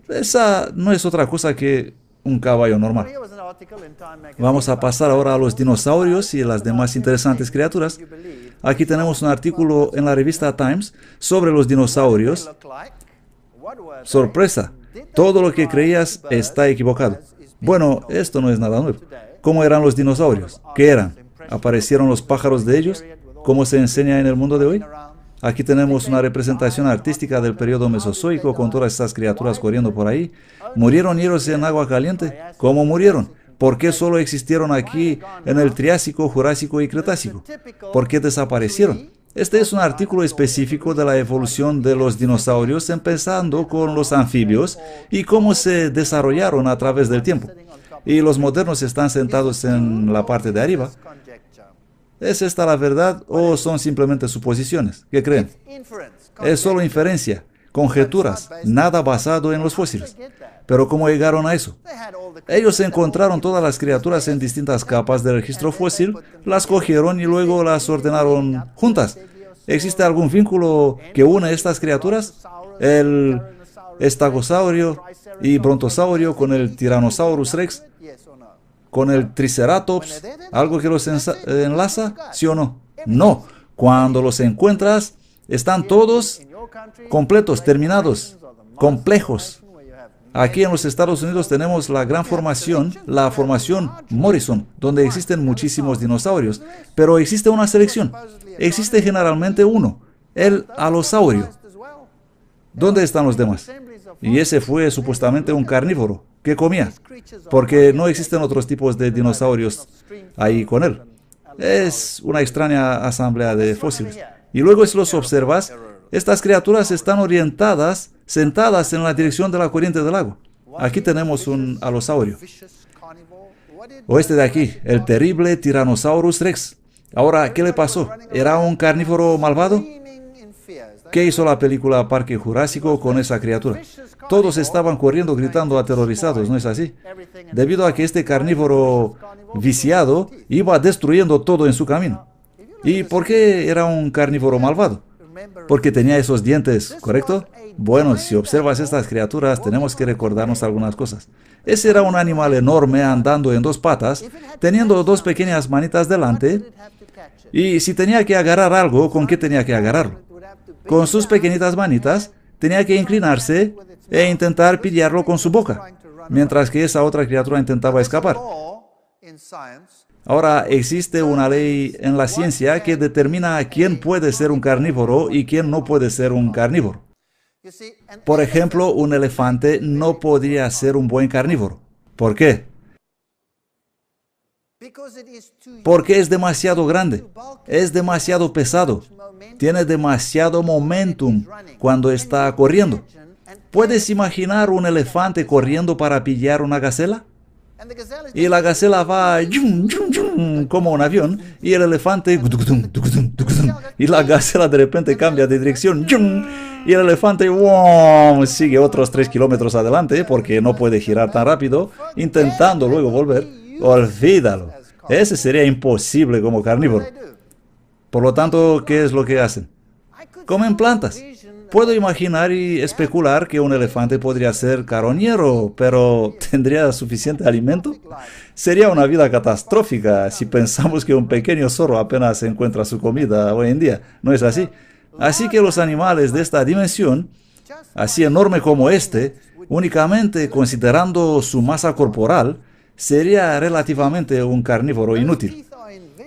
Speaker 1: esa no es otra cosa que un caballo normal. Vamos a pasar ahora a los dinosaurios y las demás interesantes criaturas. Aquí tenemos un artículo en la revista Times sobre los dinosaurios. Sorpresa. Todo lo que creías está equivocado. Bueno, esto no es nada nuevo. ¿Cómo eran los dinosaurios? ¿Qué eran? ¿Aparecieron los pájaros de ellos? ¿Cómo se enseña en el mundo de hoy? Aquí tenemos una representación artística del periodo mesozoico con todas estas criaturas corriendo por ahí. ¿Murieron ellos en agua caliente? ¿Cómo murieron? ¿Por qué solo existieron aquí en el Triásico, Jurásico y Cretácico? ¿Por qué desaparecieron? Este es un artículo específico de la evolución de los dinosaurios, empezando con los anfibios y cómo se desarrollaron a través del tiempo. Y los modernos están sentados en la parte de arriba. ¿Es esta la verdad o son simplemente suposiciones? ¿Qué creen? Es solo inferencia, conjeturas, nada basado en los fósiles. Pero ¿cómo llegaron a eso? Ellos encontraron todas las criaturas en distintas capas del registro fósil, las cogieron y luego las ordenaron juntas. ¿Existe algún vínculo que une estas criaturas? El estegosaurio y brontosaurio con el Tyrannosaurus rex, con el Triceratops, ¿algo que los enlaza? ¿Sí o no? No. Cuando los encuentras, están todos completos, terminados, complejos. Aquí en los Estados Unidos tenemos la gran formación, la formación Morrison, donde existen muchísimos dinosaurios, pero existe una selección. Existe generalmente uno, el alosaurio. ¿Dónde están los demás? Y ese fue supuestamente un carnívoro que comía, porque no existen otros tipos de dinosaurios ahí con él. Es una extraña asamblea de fósiles. Y luego si los observas, estas criaturas están orientadas, sentadas en la dirección de la corriente del agua. Aquí tenemos un alosaurio. O este de aquí, el terrible Tyrannosaurus rex. Ahora, ¿qué le pasó? ¿Era un carnívoro malvado? ¿Qué hizo la película Parque Jurásico con esa criatura? Todos estaban corriendo, gritando, aterrorizados, ¿no es así? Debido a que este carnívoro viciado iba destruyendo todo en su camino. ¿Y por qué era un carnívoro malvado? Porque tenía esos dientes, ¿correcto? Bueno, si observas estas criaturas, tenemos que recordarnos algunas cosas. Ese era un animal enorme andando en dos patas, teniendo dos pequeñas manitas delante, y si tenía que agarrar algo, ¿con qué tenía que agarrarlo? Con sus pequeñitas manitas, tenía que inclinarse e intentar pillarlo con su boca, mientras que esa otra criatura intentaba escapar. Ahora, existe una ley en la ciencia que determina quién puede ser un carnívoro y quién no puede ser un carnívoro. Por ejemplo, un elefante no podría ser un buen carnívoro. ¿Por qué? Porque es demasiado grande, es demasiado pesado, tiene demasiado momentum cuando está corriendo. ¿Puedes imaginar un elefante corriendo para pillar una gacela? Y la gacela va como un avión y el elefante y la gacela de repente cambia de dirección y el elefante sigue otros 3 kilómetros adelante porque no puede girar tan rápido, intentando luego volver. Olvídalo, ese sería imposible como carnívoro. Por lo tanto, ¿qué es lo que hacen? Comen plantas. Puedo imaginar y especular que un elefante podría ser carroñero, pero ¿tendría suficiente alimento? Sería una vida catastrófica si pensamos que un pequeño zorro apenas encuentra su comida hoy en día. ¿No es así? Así que los animales de esta dimensión, así enorme como este, únicamente considerando su masa corporal, sería relativamente un carnívoro inútil.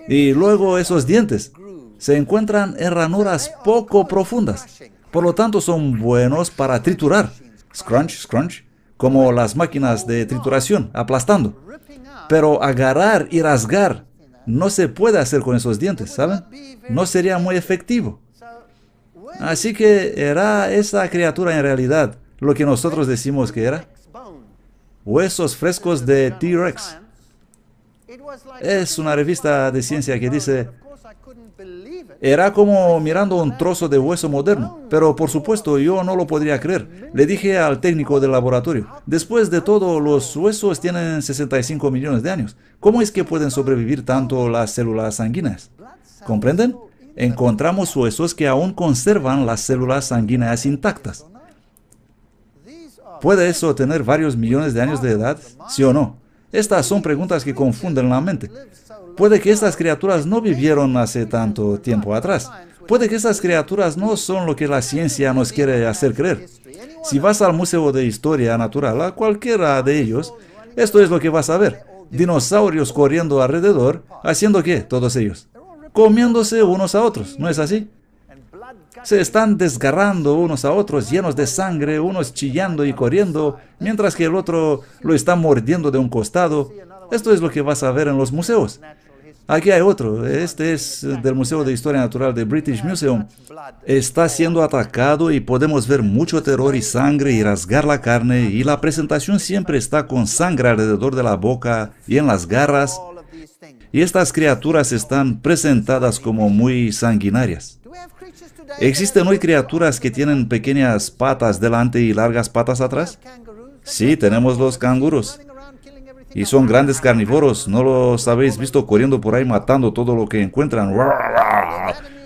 Speaker 1: Y luego esos dientes se encuentran en ranuras poco profundas. Por lo tanto, son buenos para triturar, scrunch, scrunch, como las máquinas de trituración, aplastando. Pero agarrar y rasgar no se puede hacer con esos dientes, ¿saben? No sería muy efectivo. Así que era esa criatura en realidad lo que nosotros decimos que era. Huesos frescos de T-Rex. Es una revista de ciencia que dice... Era como mirando un trozo de hueso moderno, pero por supuesto yo no lo podría creer. Le dije al técnico del laboratorio, después de todo los huesos tienen 65 millones de años. ¿Cómo es que pueden sobrevivir tanto las células sanguíneas? ¿Comprenden? Encontramos huesos que aún conservan las células sanguíneas intactas. ¿Puede eso tener varios millones de años de edad? ¿Sí o no? Estas son preguntas que confunden la mente. Puede que estas criaturas no vivieron hace tanto tiempo atrás. Puede que estas criaturas no son lo que la ciencia nos quiere hacer creer. Si vas al Museo de Historia Natural, a cualquiera de ellos, esto es lo que vas a ver. Dinosaurios corriendo alrededor, ¿haciendo qué? Todos ellos. Comiéndose unos a otros, ¿no es así? Se están desgarrando unos a otros, llenos de sangre, unos chillando y corriendo, mientras que el otro lo está mordiendo de un costado. Esto es lo que vas a ver en los museos. Aquí hay otro, este es del Museo de Historia Natural de British Museum. Está siendo atacado y podemos ver mucho terror y sangre y rasgar la carne, y la presentación siempre está con sangre alrededor de la boca y en las garras. Y estas criaturas están presentadas como muy sanguinarias. ¿Existen hoy criaturas que tienen pequeñas patas delante y largas patas atrás? Sí, tenemos los canguros. Y son grandes carnívoros, ¿no los habéis visto corriendo por ahí matando todo lo que encuentran?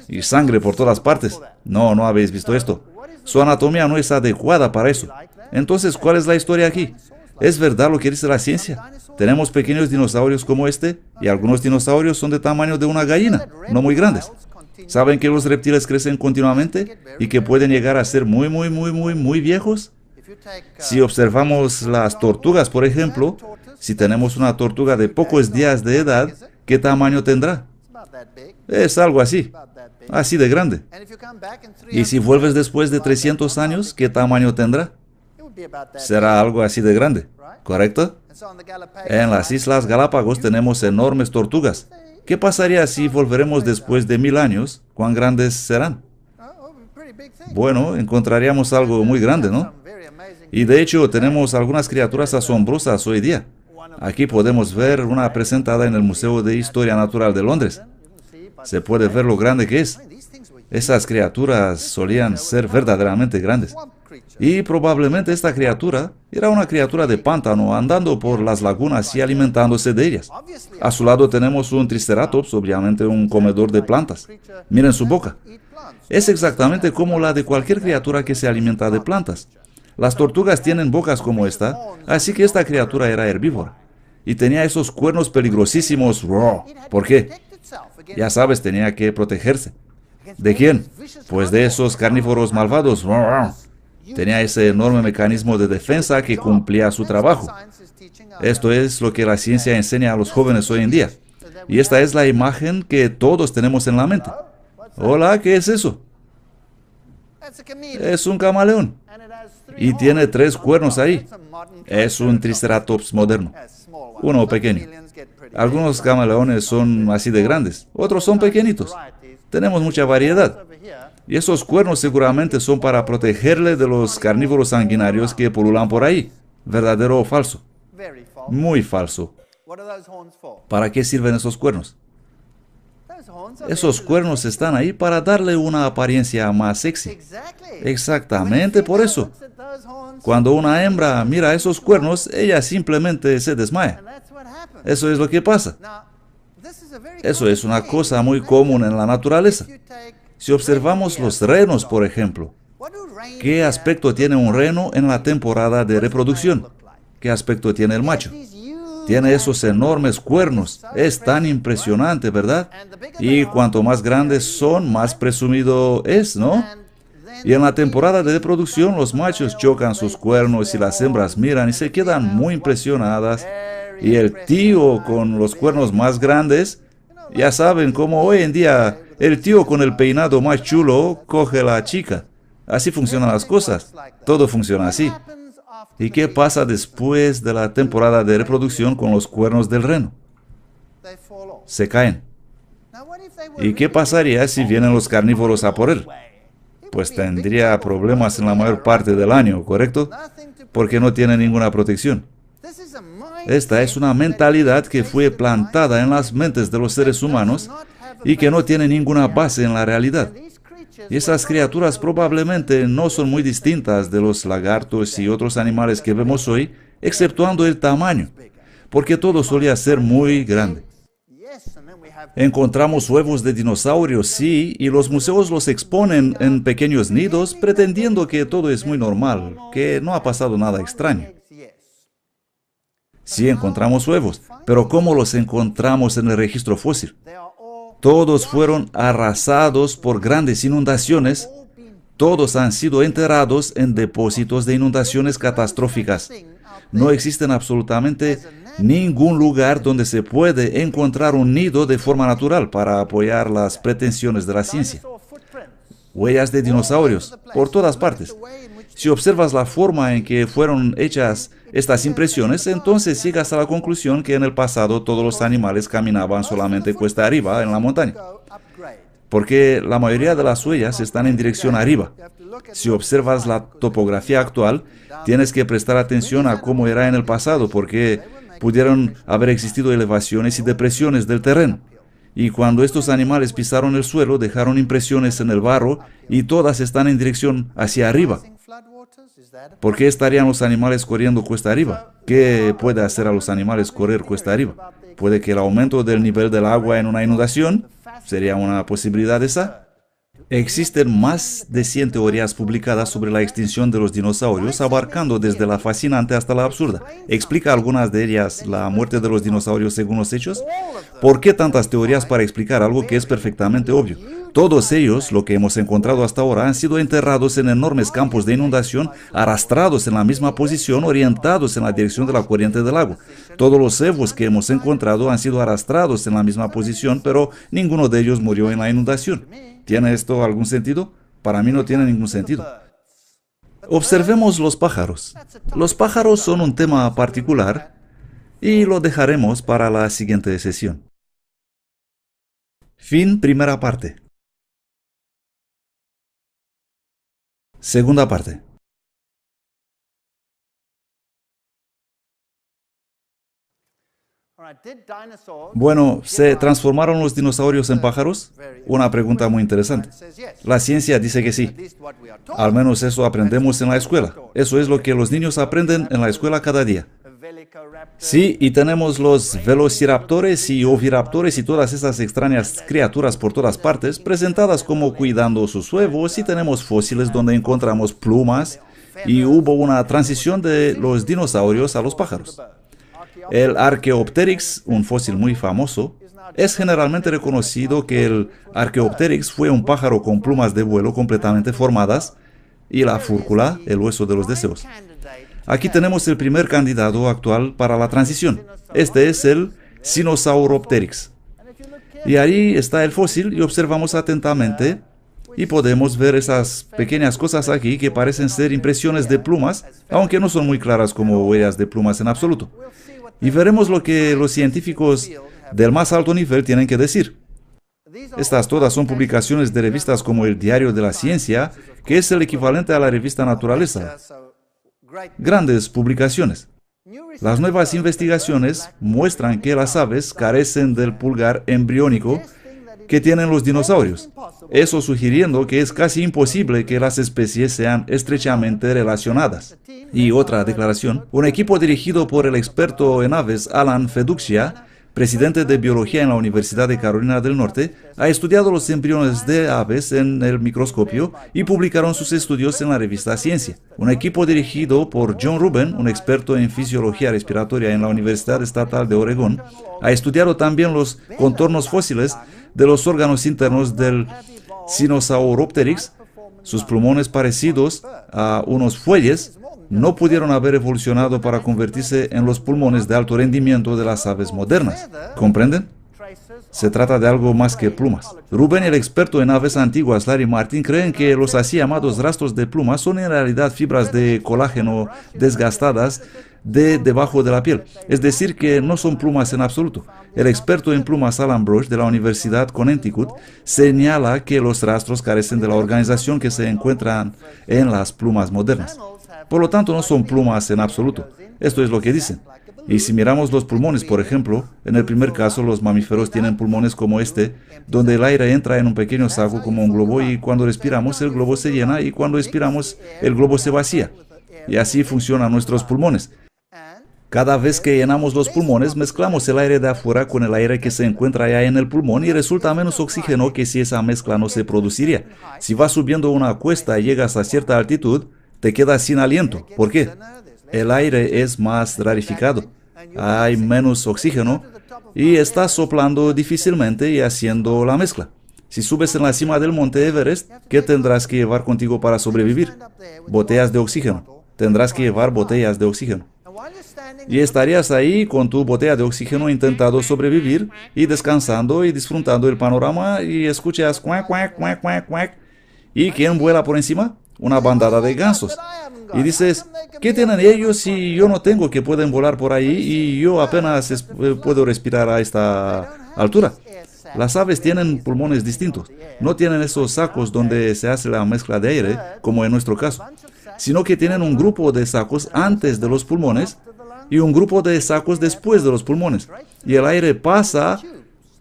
Speaker 1: Y sangre por todas partes. No, no habéis visto esto. Su anatomía no es adecuada para eso. Entonces, ¿cuál es la historia aquí? ¿Es verdad lo que dice la ciencia? Tenemos pequeños dinosaurios como este, y algunos dinosaurios son de tamaño de una gallina, no muy grandes. ¿Saben que los reptiles crecen continuamente y que pueden llegar a ser muy viejos? Si observamos las tortugas, por ejemplo, si tenemos una tortuga de pocos días de edad, ¿qué tamaño tendrá? Es algo así, así de grande. Y si vuelves después de 300 años, ¿qué tamaño tendrá? Será algo así de grande, ¿correcto? En las Islas Galápagos tenemos enormes tortugas. ¿Qué pasaría si volveremos después de 1000 años? ¿Cuán grandes serán? Bueno, encontraríamos algo muy grande, ¿no? Y de hecho tenemos algunas criaturas asombrosas hoy día. Aquí podemos ver una presentada en el Museo de Historia Natural de Londres. Se puede ver lo grande que es. Esas criaturas solían ser verdaderamente grandes. Y probablemente esta criatura era una criatura de pántano andando por las lagunas y alimentándose de ellas. A su lado tenemos un Triceratops, obviamente un comedor de plantas. Miren su boca. Es exactamente como la de cualquier criatura que se alimenta de plantas. Las tortugas tienen bocas como esta, así que esta criatura era herbívora. Y tenía esos cuernos peligrosísimos. ¿Por qué? Ya sabes, tenía que protegerse. ¿De quién? Pues de esos carnívoros malvados. Tenía ese enorme mecanismo de defensa que cumplía su trabajo. Esto es lo que la ciencia enseña a los jóvenes hoy en día. Y esta es la imagen que todos tenemos en la mente. Hola, ¿qué es eso? Es un camaleón. Y tiene 3 cuernos ahí. Es un Triceratops moderno. Uno pequeño. Algunos camaleones son así de grandes, otros son pequeñitos. Tenemos mucha variedad. Y esos cuernos seguramente son para protegerle de los carnívoros sanguinarios que pululan por ahí. ¿Verdadero o falso? Muy falso. ¿Para qué sirven esos cuernos? Esos cuernos están ahí para darle una apariencia más sexy. Exactamente por eso. Cuando una hembra mira esos cuernos, ella simplemente se desmaya. Eso es lo que pasa. Eso es una cosa muy común en la naturaleza. Si observamos los renos, por ejemplo, ¿qué aspecto tiene un reno en la temporada de reproducción? ¿Qué aspecto tiene el macho? Tiene esos enormes cuernos. Es tan impresionante, ¿verdad? Y cuanto más grandes son, más presumido es, ¿no? Y en la temporada de reproducción, los machos chocan sus cuernos y las hembras miran y se quedan muy impresionadas. Y el tío con los cuernos más grandes, ya saben cómo hoy en día el tío con el peinado más chulo coge a la chica. Así funcionan las cosas. Todo funciona así. ¿Y qué pasa después de la temporada de reproducción con los cuernos del reno? Se caen. ¿Y qué pasaría si vienen los carnívoros a por él? Pues tendría problemas en la mayor parte del año, ¿correcto? Porque no tiene ninguna protección. Esta es una mentalidad que fue plantada en las mentes de los seres humanos y que no tiene ninguna base en la realidad. Y esas criaturas probablemente no son muy distintas de los lagartos y otros animales que vemos hoy, exceptuando el tamaño, porque todo solía ser muy grande. Encontramos huevos de dinosaurios, sí, y los museos los exponen en pequeños nidos pretendiendo que todo es muy normal, que no ha pasado nada extraño. Sí encontramos huevos, pero ¿cómo los encontramos en el registro fósil? Todos fueron arrasados por grandes inundaciones. Todos han sido enterrados en depósitos de inundaciones catastróficas. No existen absolutamente ningún lugar donde se puede encontrar un nido de forma natural para apoyar las pretensiones de la ciencia. Huellas de dinosaurios por todas partes. Si observas la forma en que fueron hechas estas impresiones, entonces llegas a la conclusión que en el pasado todos los animales caminaban solamente cuesta arriba en la montaña. Porque la mayoría de las huellas están en dirección arriba. Si observas la topografía actual, tienes que prestar atención a cómo era en el pasado, porque pudieron haber existido elevaciones y depresiones del terreno. Y cuando estos animales pisaron el suelo, dejaron impresiones en el barro y todas están en dirección hacia arriba. ¿Por qué estarían los animales corriendo cuesta arriba? ¿Qué puede hacer a los animales correr cuesta arriba? ¿Puede que el aumento del nivel del agua en una inundación sería una posibilidad esa? Existen más de 100 teorías publicadas sobre la extinción de los dinosaurios, abarcando desde la fascinante hasta la absurda. ¿Explica algunas de ellas la muerte de los dinosaurios según los hechos? ¿Por qué tantas teorías para explicar algo que es perfectamente obvio? Todos ellos, lo que hemos encontrado hasta ahora, han sido enterrados en enormes campos de inundación, arrastrados en la misma posición, orientados en la dirección de la corriente del agua. Todos los cebos que hemos encontrado han sido arrastrados en la misma posición, pero ninguno de ellos murió en la inundación. ¿Tiene esto algún sentido? Para mí no tiene ningún sentido. Observemos los pájaros. Los pájaros son un tema particular y lo dejaremos para la siguiente sesión. Fin primera parte. Segunda parte. Bueno, ¿se transformaron los dinosaurios en pájaros? Una pregunta muy interesante. La ciencia dice que sí. Al menos eso aprendemos en la escuela. Eso es lo que los niños aprenden en la escuela cada día. Sí, y tenemos los velociraptores y oviraptores y todas esas extrañas criaturas por todas partes, presentadas como cuidando sus huevos, y tenemos fósiles donde encontramos plumas, y hubo una transición de los dinosaurios a los pájaros. El Archaeopteryx, un fósil muy famoso, es generalmente reconocido que el Archaeopteryx fue un pájaro con plumas de vuelo completamente formadas, y la fúrcula, el hueso de los deseos. Aquí tenemos el primer candidato actual para la transición. Este es el Sinosauropteryx. Y ahí está el fósil y observamos atentamente y podemos ver esas pequeñas cosas aquí que parecen ser impresiones de plumas, aunque no son muy claras como huellas de plumas en absoluto. Y veremos lo que los científicos del más alto nivel tienen que decir. Estas todas son publicaciones de revistas como el Diario de la Ciencia, que es el equivalente a la revista Naturaleza. Grandes publicaciones. Las nuevas investigaciones muestran que las aves carecen del pulgar embriónico que tienen los dinosaurios, eso sugiriendo que es casi imposible que las especies sean estrechamente relacionadas. Y otra declaración, un equipo dirigido por el experto en aves Alan Feduxia, presidente de biología en la Universidad de Carolina del Norte, ha estudiado los embriones de aves en el microscopio y publicaron sus estudios en la revista Ciencia. Un equipo dirigido por John Rubin, un experto en fisiología respiratoria en la Universidad Estatal de Oregón, ha estudiado también los contornos fósiles de los órganos internos del Sinosauropteryx. Sus pulmones parecidos a unos fuelles no pudieron haber evolucionado para convertirse en los pulmones de alto rendimiento de las aves modernas. ¿Comprenden? Se trata de algo más que plumas. Rubén y el experto en aves antiguas Larry Martin creen que los así llamados rastros de plumas son en realidad fibras de colágeno desgastadas debajo de la piel, es decir, que no son plumas en absoluto. El experto en plumas Alan Brosh de la Universidad Connecticut señala que los rastros carecen de la organización que se encuentran en las plumas modernas. Por lo tanto, no son plumas en absoluto. Esto es lo que dicen. Y si miramos los pulmones, por ejemplo, en el primer caso los mamíferos tienen pulmones como este, donde el aire entra en un pequeño saco como un globo, y cuando respiramos el globo se llena, y cuando expiramos el globo se vacía. Y así funcionan nuestros pulmones. Cada vez que llenamos los pulmones, mezclamos el aire de afuera con el aire que se encuentra allá en el pulmón, y resulta menos oxígeno que si esa mezcla no se produciría. Si vas subiendo una cuesta y llegas a cierta altitud, te quedas sin aliento. ¿Por qué? El aire es más rarificado, hay menos oxígeno y estás soplando difícilmente y haciendo la mezcla. Si subes en la cima del monte Everest, ¿qué tendrás que llevar contigo para sobrevivir? Botellas de oxígeno. Tendrás que llevar botellas de oxígeno. Y estarías ahí con tu botella de oxígeno intentando sobrevivir y descansando y disfrutando el panorama, y escuchas cuac, cuac, cuac, cuac, cuac. ¿Y quién vuela por encima? Una bandada de gansos. Y dices, ¿qué tienen ellos si yo no tengo, que pueden volar por ahí y yo apenas puedo respirar a esta altura? Las aves tienen pulmones distintos. No tienen esos sacos donde se hace la mezcla de aire, como en nuestro caso, sino que tienen un grupo de sacos antes de los pulmones y un grupo de sacos después de los pulmones. Y el aire pasa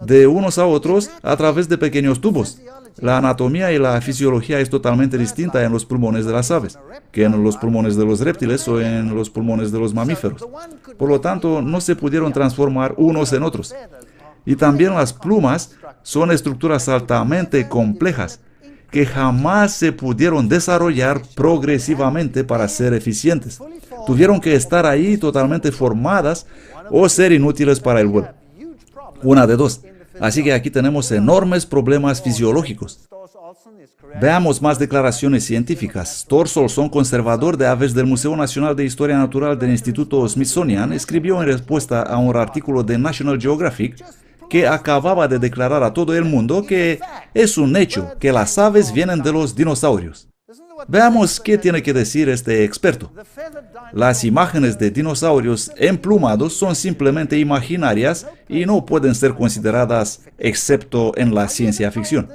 Speaker 1: de unos a otros a través de pequeños tubos. La anatomía y la fisiología es totalmente distinta en los pulmones de las aves que en los pulmones de los reptiles o en los pulmones de los mamíferos. Por lo tanto, no se pudieron transformar unos en otros. Y también las plumas son estructuras altamente complejas que jamás se pudieron desarrollar progresivamente para ser eficientes. Tuvieron que estar ahí totalmente formadas o ser inútiles para el vuelo. Una de dos. Así que aquí tenemos enormes problemas fisiológicos. Veamos más declaraciones científicas. Thor Olson, conservador de aves del Museo Nacional de Historia Natural del Instituto Smithsonian, escribió en respuesta a un artículo de National Geographic que acababa de declarar a todo el mundo que es un hecho que las aves vienen de los dinosaurios. Veamos qué tiene que decir este experto. Las imágenes de dinosaurios emplumados son simplemente imaginarias y no pueden ser consideradas excepto en la ciencia ficción.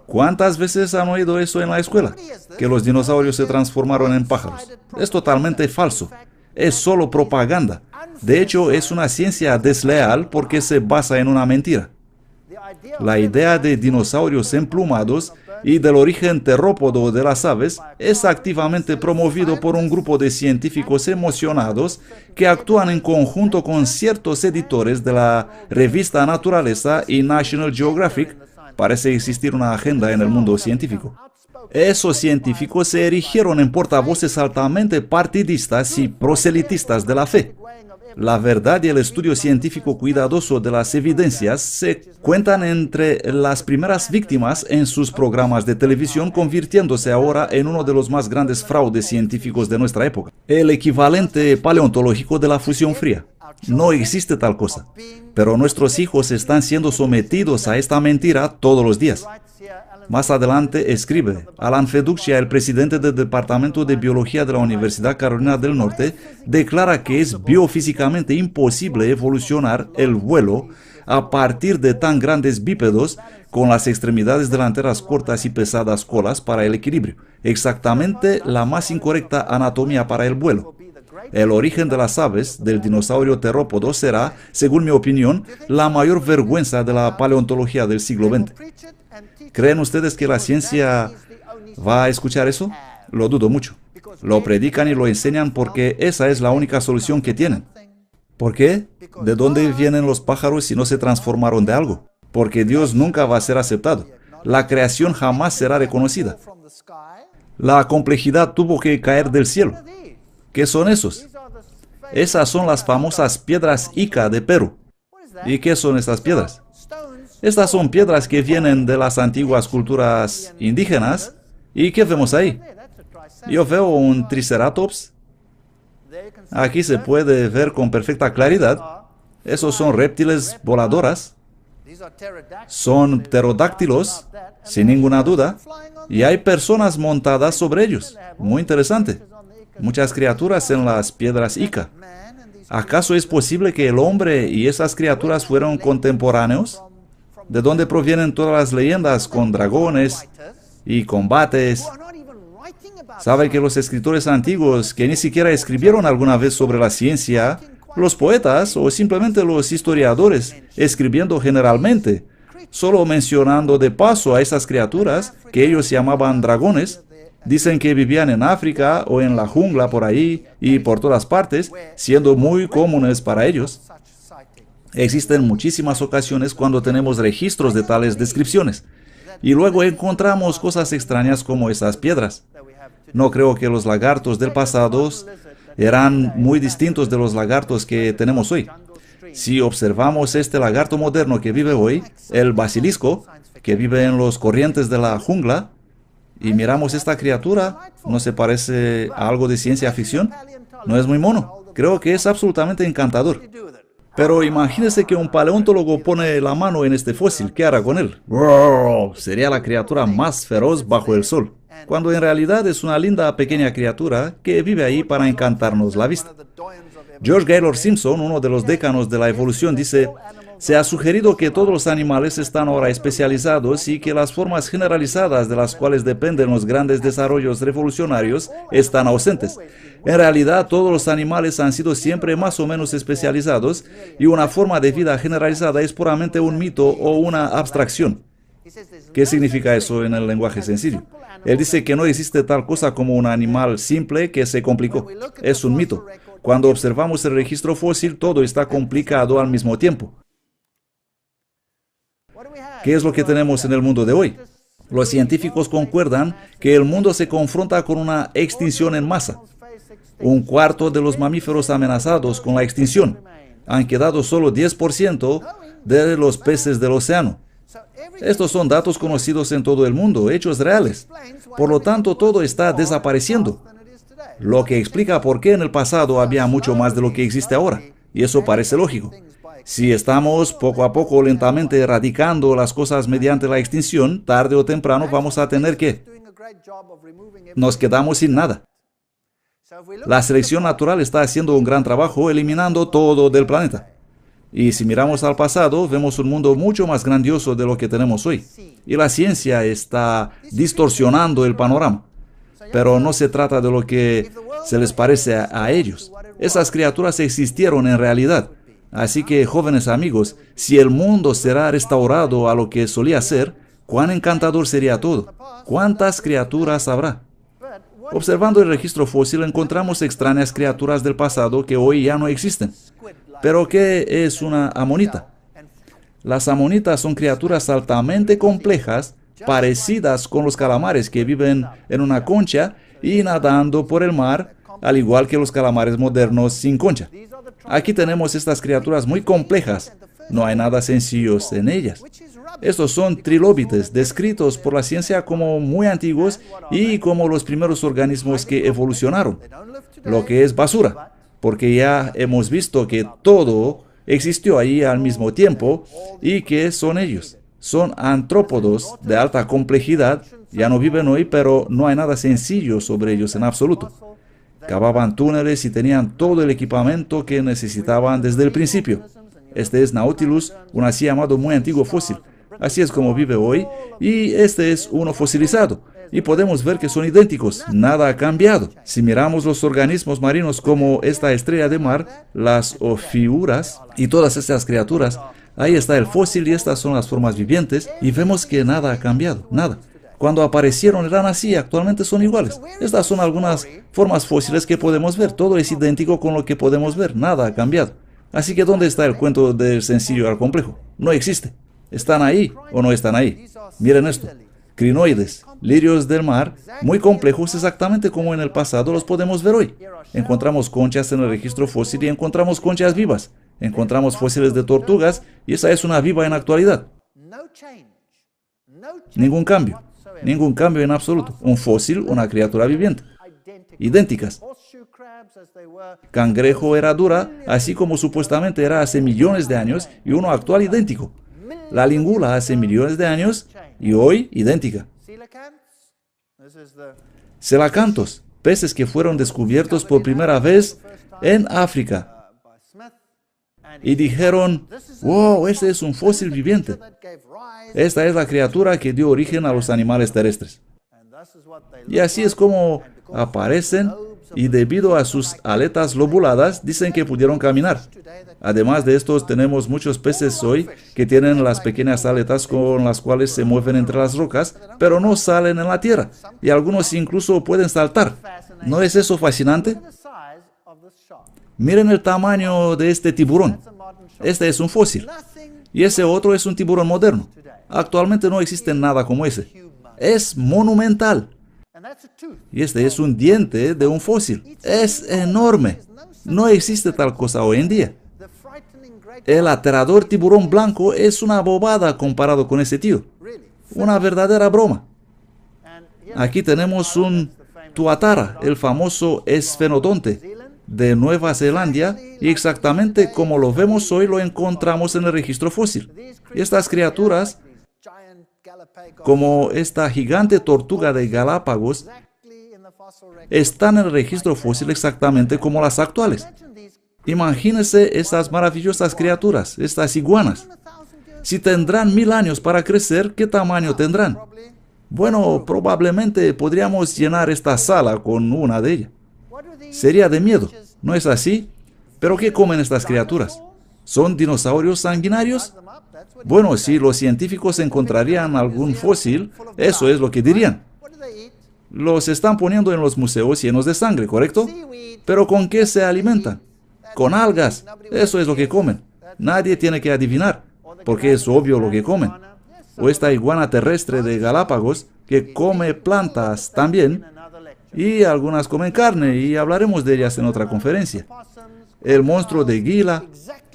Speaker 1: ¿Cuántas veces han oído eso en la escuela? Que los dinosaurios se transformaron en pájaros. Es totalmente falso. Es solo propaganda. De hecho, es una ciencia desleal porque se basa en una mentira. La idea de dinosaurios emplumados y del origen terópodo de las aves es activamente promovido por un grupo de científicos emocionados que actúan en conjunto con ciertos editores de la revista Naturaleza y National Geographic. Parece existir una agenda en el mundo científico. Esos científicos se erigieron en portavoces altamente partidistas y proselitistas de la fe. La verdad y el estudio científico cuidadoso de las evidencias se cuentan entre las primeras víctimas en sus programas de televisión, convirtiéndose ahora en uno de los más grandes fraudes científicos de nuestra época. El equivalente paleontológico de la fusión fría. No existe tal cosa. Pero nuestros hijos están siendo sometidos a esta mentira todos los días. Más adelante escribe, Alan Feduccia, el presidente del Departamento de Biología de la Universidad Carolina del Norte, declara que es biofísicamente imposible evolucionar el vuelo a partir de tan grandes bípedos con las extremidades delanteras cortas y pesadas colas para el equilibrio, exactamente la más incorrecta anatomía para el vuelo. El origen de las aves del dinosaurio terópodo será, según mi opinión, la mayor vergüenza de la paleontología del siglo XX. ¿Creen ustedes que la ciencia va a escuchar eso? Lo dudo mucho. Lo predican y lo enseñan porque esa es la única solución que tienen. ¿Por qué? ¿De dónde vienen los pájaros si no se transformaron de algo? Porque Dios nunca va a ser aceptado. La creación jamás será reconocida. La complejidad tuvo que caer del cielo. ¿Qué son esos? Esas son las famosas piedras Ica de Perú. ¿Y qué son estas piedras? Estas son piedras que vienen de las antiguas culturas indígenas. ¿Y qué vemos ahí? Yo veo un triceratops. Aquí se puede ver con perfecta claridad. Esos son reptiles voladoras. Son pterodáctilos, sin ninguna duda. Y hay personas montadas sobre ellos. Muy interesante. Muchas criaturas en las piedras Ica. ¿Acaso es posible que el hombre y esas criaturas fueron contemporáneos? ¿De dónde provienen todas las leyendas con dragones y combates? ¿Sabe que los escritores antiguos que ni siquiera escribieron alguna vez sobre la ciencia, los poetas o simplemente los historiadores, escribiendo generalmente, solo mencionando de paso a esas criaturas que ellos llamaban dragones, dicen que vivían en África o en la jungla por ahí y por todas partes, siendo muy comunes para ellos? Existen muchísimas ocasiones cuando tenemos registros de tales descripciones y luego encontramos cosas extrañas como esas piedras. No creo que los lagartos del pasado eran muy distintos de los lagartos que tenemos hoy. Si observamos este lagarto moderno que vive hoy, el basilisco, que vive en los corrientes de la jungla, y miramos esta criatura, ¿no se parece a algo de ciencia ficción? ¿No es muy mono? Creo que es absolutamente encantador. Pero imagínese que un paleontólogo pone la mano en este fósil. ¿Qué hará con él? Sería la criatura más feroz bajo el sol, cuando en realidad es una linda pequeña criatura que vive ahí para encantarnos la vista. George Gaylord Simpson, uno de los décanos de la evolución, dice: se ha sugerido que todos los animales están ahora especializados y que las formas generalizadas de las cuales dependen los grandes desarrollos revolucionarios están ausentes. En realidad, todos los animales han sido siempre más o menos especializados y una forma de vida generalizada es puramente un mito o una abstracción. ¿Qué significa eso en el lenguaje sencillo? Él dice que no existe tal cosa como un animal simple que se complicó. Es un mito. Cuando observamos el registro fósil, todo está complicado al mismo tiempo. ¿Qué es lo que tenemos en el mundo de hoy? Los científicos concuerdan que el mundo se confronta con una extinción en masa. Un cuarto de los mamíferos amenazados con la extinción. Han quedado solo 10% de los peces del océano. Estos son datos conocidos en todo el mundo, hechos reales. Por lo tanto, todo está desapareciendo. Lo que explica por qué en el pasado había mucho más de lo que existe ahora. Y eso parece lógico. Si estamos poco a poco lentamente erradicando las cosas mediante la extinción, tarde o temprano vamos a tener que nos quedamos sin nada. La selección natural está haciendo un gran trabajo eliminando todo del planeta. Y si miramos al pasado, vemos un mundo mucho más grandioso de lo que tenemos hoy. Y la ciencia está distorsionando el panorama. Pero no se trata de lo que se les parece a ellos. Esas criaturas existieron en realidad. Así que, jóvenes amigos, si el mundo será restaurado a lo que solía ser, cuán encantador sería todo. ¿Cuántas criaturas habrá? Observando el registro fósil encontramos extrañas criaturas del pasado que hoy ya no existen. ¿Pero qué es una amonita? Las amonitas son criaturas altamente complejas, parecidas con los calamares que viven en una concha y nadando por el mar, al igual que los calamares modernos sin concha. Aquí tenemos estas criaturas muy complejas. No hay nada sencillo en ellas. Estos son trilóbites, descritos por la ciencia como muy antiguos y como los primeros organismos que evolucionaron, lo que es basura, porque ya hemos visto que todo existió ahí al mismo tiempo y que son ellos. Son antrópodos de alta complejidad, ya no viven hoy, pero no hay nada sencillo sobre ellos en absoluto. Cavaban túneles y tenían todo el equipamiento que necesitaban desde el principio. Este es Nautilus, un así llamado muy antiguo fósil. Así es como vive hoy, y este es uno fosilizado. Y podemos ver que son idénticos, nada ha cambiado. Si miramos los organismos marinos como esta estrella de mar, las ofiuras y todas estas criaturas, ahí está el fósil y estas son las formas vivientes, y vemos que nada ha cambiado, nada. Cuando aparecieron eran así, actualmente son iguales. Estas son algunas formas fósiles que podemos ver, todo es idéntico con lo que podemos ver, nada ha cambiado. Así que ¿dónde está el cuento del sencillo al complejo? No existe. ¿Están ahí o no están ahí? Miren esto. Crinoides, lirios del mar, muy complejos exactamente como en el pasado los podemos ver hoy. Encontramos conchas en el registro fósil y encontramos conchas vivas. Encontramos fósiles de tortugas y esa es una viva en la actualidad. Ningún cambio en absoluto. Un fósil, una criatura viviente. Idénticas. Cangrejo era dura, así como supuestamente era hace millones de años, y uno actual idéntico. La lingula hace millones de años y hoy idéntica. Celacantos, peces que fueron descubiertos por primera vez en África. Y dijeron, wow, este es un fósil viviente. Esta es la criatura que dio origen a los animales terrestres. Y así es como aparecen, y debido a sus aletas lobuladas, dicen que pudieron caminar. Además de estos, tenemos muchos peces hoy que tienen las pequeñas aletas con las cuales se mueven entre las rocas, pero no salen en la tierra, y algunos incluso pueden saltar. ¿No es eso fascinante? Miren el tamaño de este tiburón. Este es un fósil, y ese otro es un tiburón moderno. Actualmente no existe nada como ese. Es monumental. Y este es un diente de un fósil. Es enorme. No existe tal cosa hoy en día. El aterrador tiburón blanco es una bobada comparado con ese tío. Una verdadera broma. Aquí tenemos un tuatara, el famoso esfenodonte de Nueva Zelanda, y exactamente como lo vemos hoy lo encontramos en el registro fósil. Y estas criaturas, como esta gigante tortuga de Galápagos, están en el registro fósil exactamente como las actuales. Imagínense estas maravillosas criaturas, estas iguanas. Si tendrán 1000 años para crecer, ¿qué tamaño tendrán? Bueno, probablemente podríamos llenar esta sala con una de ellas. Sería de miedo, ¿no es así? ¿Pero qué comen estas criaturas? ¿Son dinosaurios sanguinarios? Bueno, si los científicos encontrarían algún fósil, eso es lo que dirían. Los están poniendo en los museos llenos de sangre, ¿correcto? ¿Pero con qué se alimentan? Con algas, eso es lo que comen. Nadie tiene que adivinar, porque es obvio lo que comen. O esta iguana terrestre de Galápagos, que come plantas también, y algunas comen carne, y hablaremos de ellas en otra conferencia. El monstruo de Gila,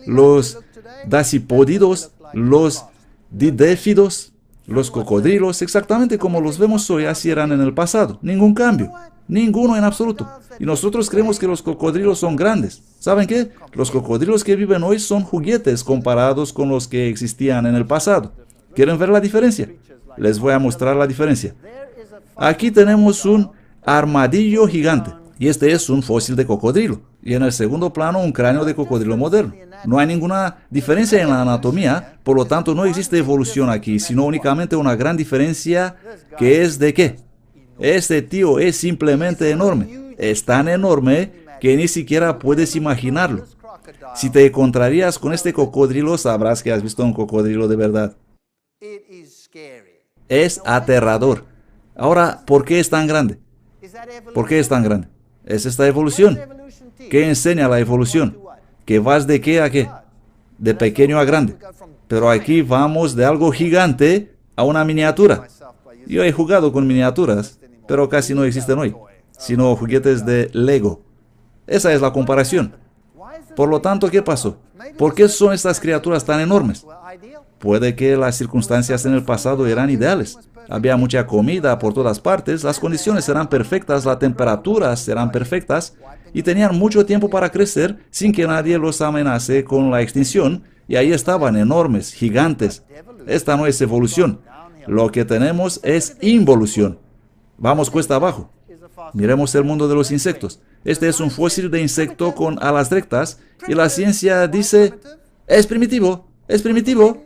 Speaker 1: los dacipódidos, los didéfidos, los cocodrilos, exactamente como los vemos hoy, así eran en el pasado. Ningún cambio, ninguno en absoluto. Y nosotros creemos que los cocodrilos son grandes. ¿Saben qué? Los cocodrilos que viven hoy son juguetes comparados con los que existían en el pasado. ¿Quieren ver la diferencia? Les voy a mostrar la diferencia. Aquí tenemos un armadillo gigante, y este es un fósil de cocodrilo. Y en el segundo plano un cráneo de cocodrilo moderno. No hay ninguna diferencia en la anatomía, por lo tanto no existe evolución aquí, sino únicamente una gran diferencia que es de qué. Este tío es simplemente enorme. Es tan enorme que ni siquiera puedes imaginarlo. Si te encontrarías con este cocodrilo, sabrás que has visto un cocodrilo de verdad. Es aterrador. Ahora, ¿por qué es tan grande? ¿Por qué es tan grande? Es esta evolución. ¿Qué enseña la evolución? ¿Que vas de qué a qué? De pequeño a grande. Pero aquí vamos de algo gigante a una miniatura. Yo he jugado con miniaturas, pero casi no existen hoy, sino juguetes de Lego. Esa es la comparación. Por lo tanto, ¿qué pasó? ¿Por qué son estas criaturas tan enormes? Puede que las circunstancias en el pasado eran ideales. Había mucha comida por todas partes, las condiciones eran perfectas, las temperaturas eran perfectas y tenían mucho tiempo para crecer sin que nadie los amenace con la extinción, y ahí estaban enormes, gigantes. Esta no es evolución. Lo que tenemos es involución. Vamos cuesta abajo. Miremos el mundo de los insectos. Este es un fósil de insecto con alas rectas y la ciencia dice, es primitivo, es primitivo.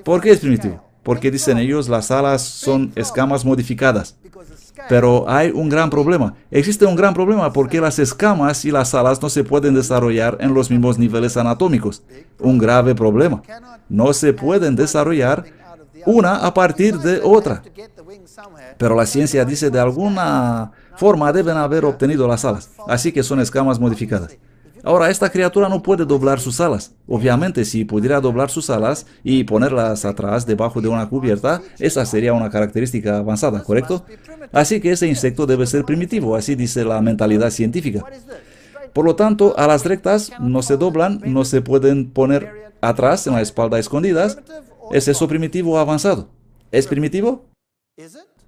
Speaker 1: ¿Por qué es primitivo? Porque dicen ellos las alas son escamas modificadas. Pero hay un gran problema. Existe un gran problema porque las escamas y las alas no se pueden desarrollar en los mismos niveles anatómicos. Un grave problema. No se pueden desarrollar una a partir de otra. Pero la ciencia dice de alguna forma deben haber obtenido las alas. Así que son escamas modificadas. Ahora, esta criatura no puede doblar sus alas. Obviamente, si pudiera doblar sus alas y ponerlas atrás debajo de una cubierta, esa sería una característica avanzada, ¿correcto? Así que ese insecto debe ser primitivo, así dice la mentalidad científica. Por lo tanto, alas rectas no se doblan, no se pueden poner atrás en la espalda escondidas. ¿Es eso primitivo o avanzado? ¿Es primitivo?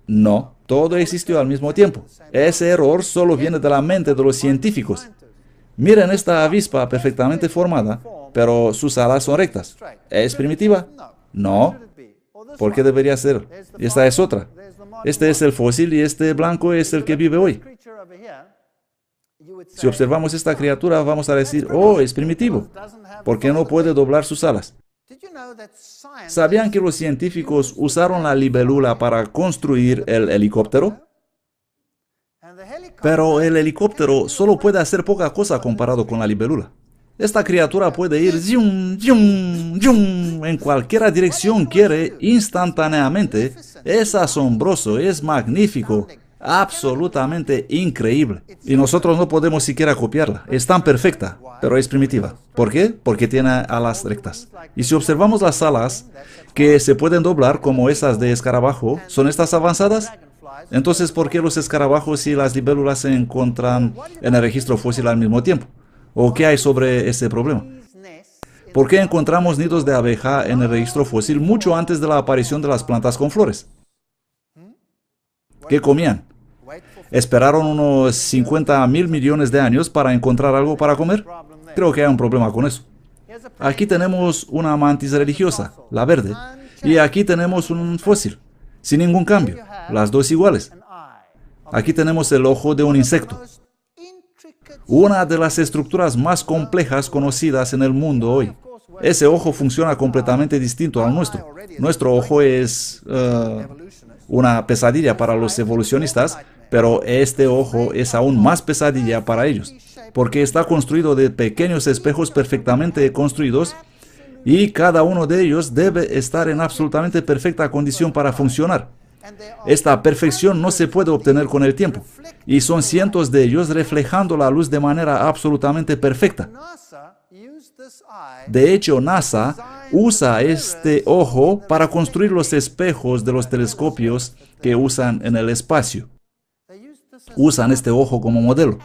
Speaker 1: No, todo existió al mismo tiempo. Ese error solo viene de la mente de los científicos. Miren esta avispa perfectamente formada, pero sus alas son rectas. ¿Es primitiva? No. ¿Por qué debería ser? Esta es otra. Este es el fósil y este blanco es el que vive hoy. Si observamos esta criatura, vamos a decir, oh, es primitivo, porque no puede doblar sus alas. ¿Sabían que los científicos usaron la libélula para construir el helicóptero? Pero el helicóptero solo puede hacer poca cosa comparado con la libélula. Esta criatura puede ir zum, zum, zum, en cualquier dirección quiere instantáneamente. Es asombroso, es magnífico, absolutamente increíble. Y nosotros no podemos siquiera copiarla. Es tan perfecta, pero es primitiva. ¿Por qué? Porque tiene alas rectas. Y si observamos las alas que se pueden doblar como esas de escarabajo, ¿son estas avanzadas? Entonces, ¿por qué los escarabajos y las libélulas se encuentran en el registro fósil al mismo tiempo? ¿O qué hay sobre ese problema? ¿Por qué encontramos nidos de abeja en el registro fósil mucho antes de la aparición de las plantas con flores? ¿Qué comían? ¿Esperaron unos 50.000 millones de años para encontrar algo para comer? Creo que hay un problema con eso. Aquí tenemos una mantis religiosa, la verde, y aquí tenemos un fósil, sin ningún cambio, las dos iguales. Aquí tenemos el ojo de un insecto. Una de las estructuras más complejas conocidas en el mundo hoy. Ese ojo funciona completamente distinto al nuestro. Nuestro ojo es una pesadilla para los evolucionistas, pero este ojo es aún más pesadilla para ellos, porque está construido de pequeños espejos perfectamente construidos y cada uno de ellos debe estar en absolutamente perfecta condición para funcionar. Esta perfección no se puede obtener con el tiempo, y son cientos de ellos reflejando la luz de manera absolutamente perfecta. De hecho, NASA usa este ojo para construir los espejos de los telescopios que usan en el espacio. Usan este ojo como modelo,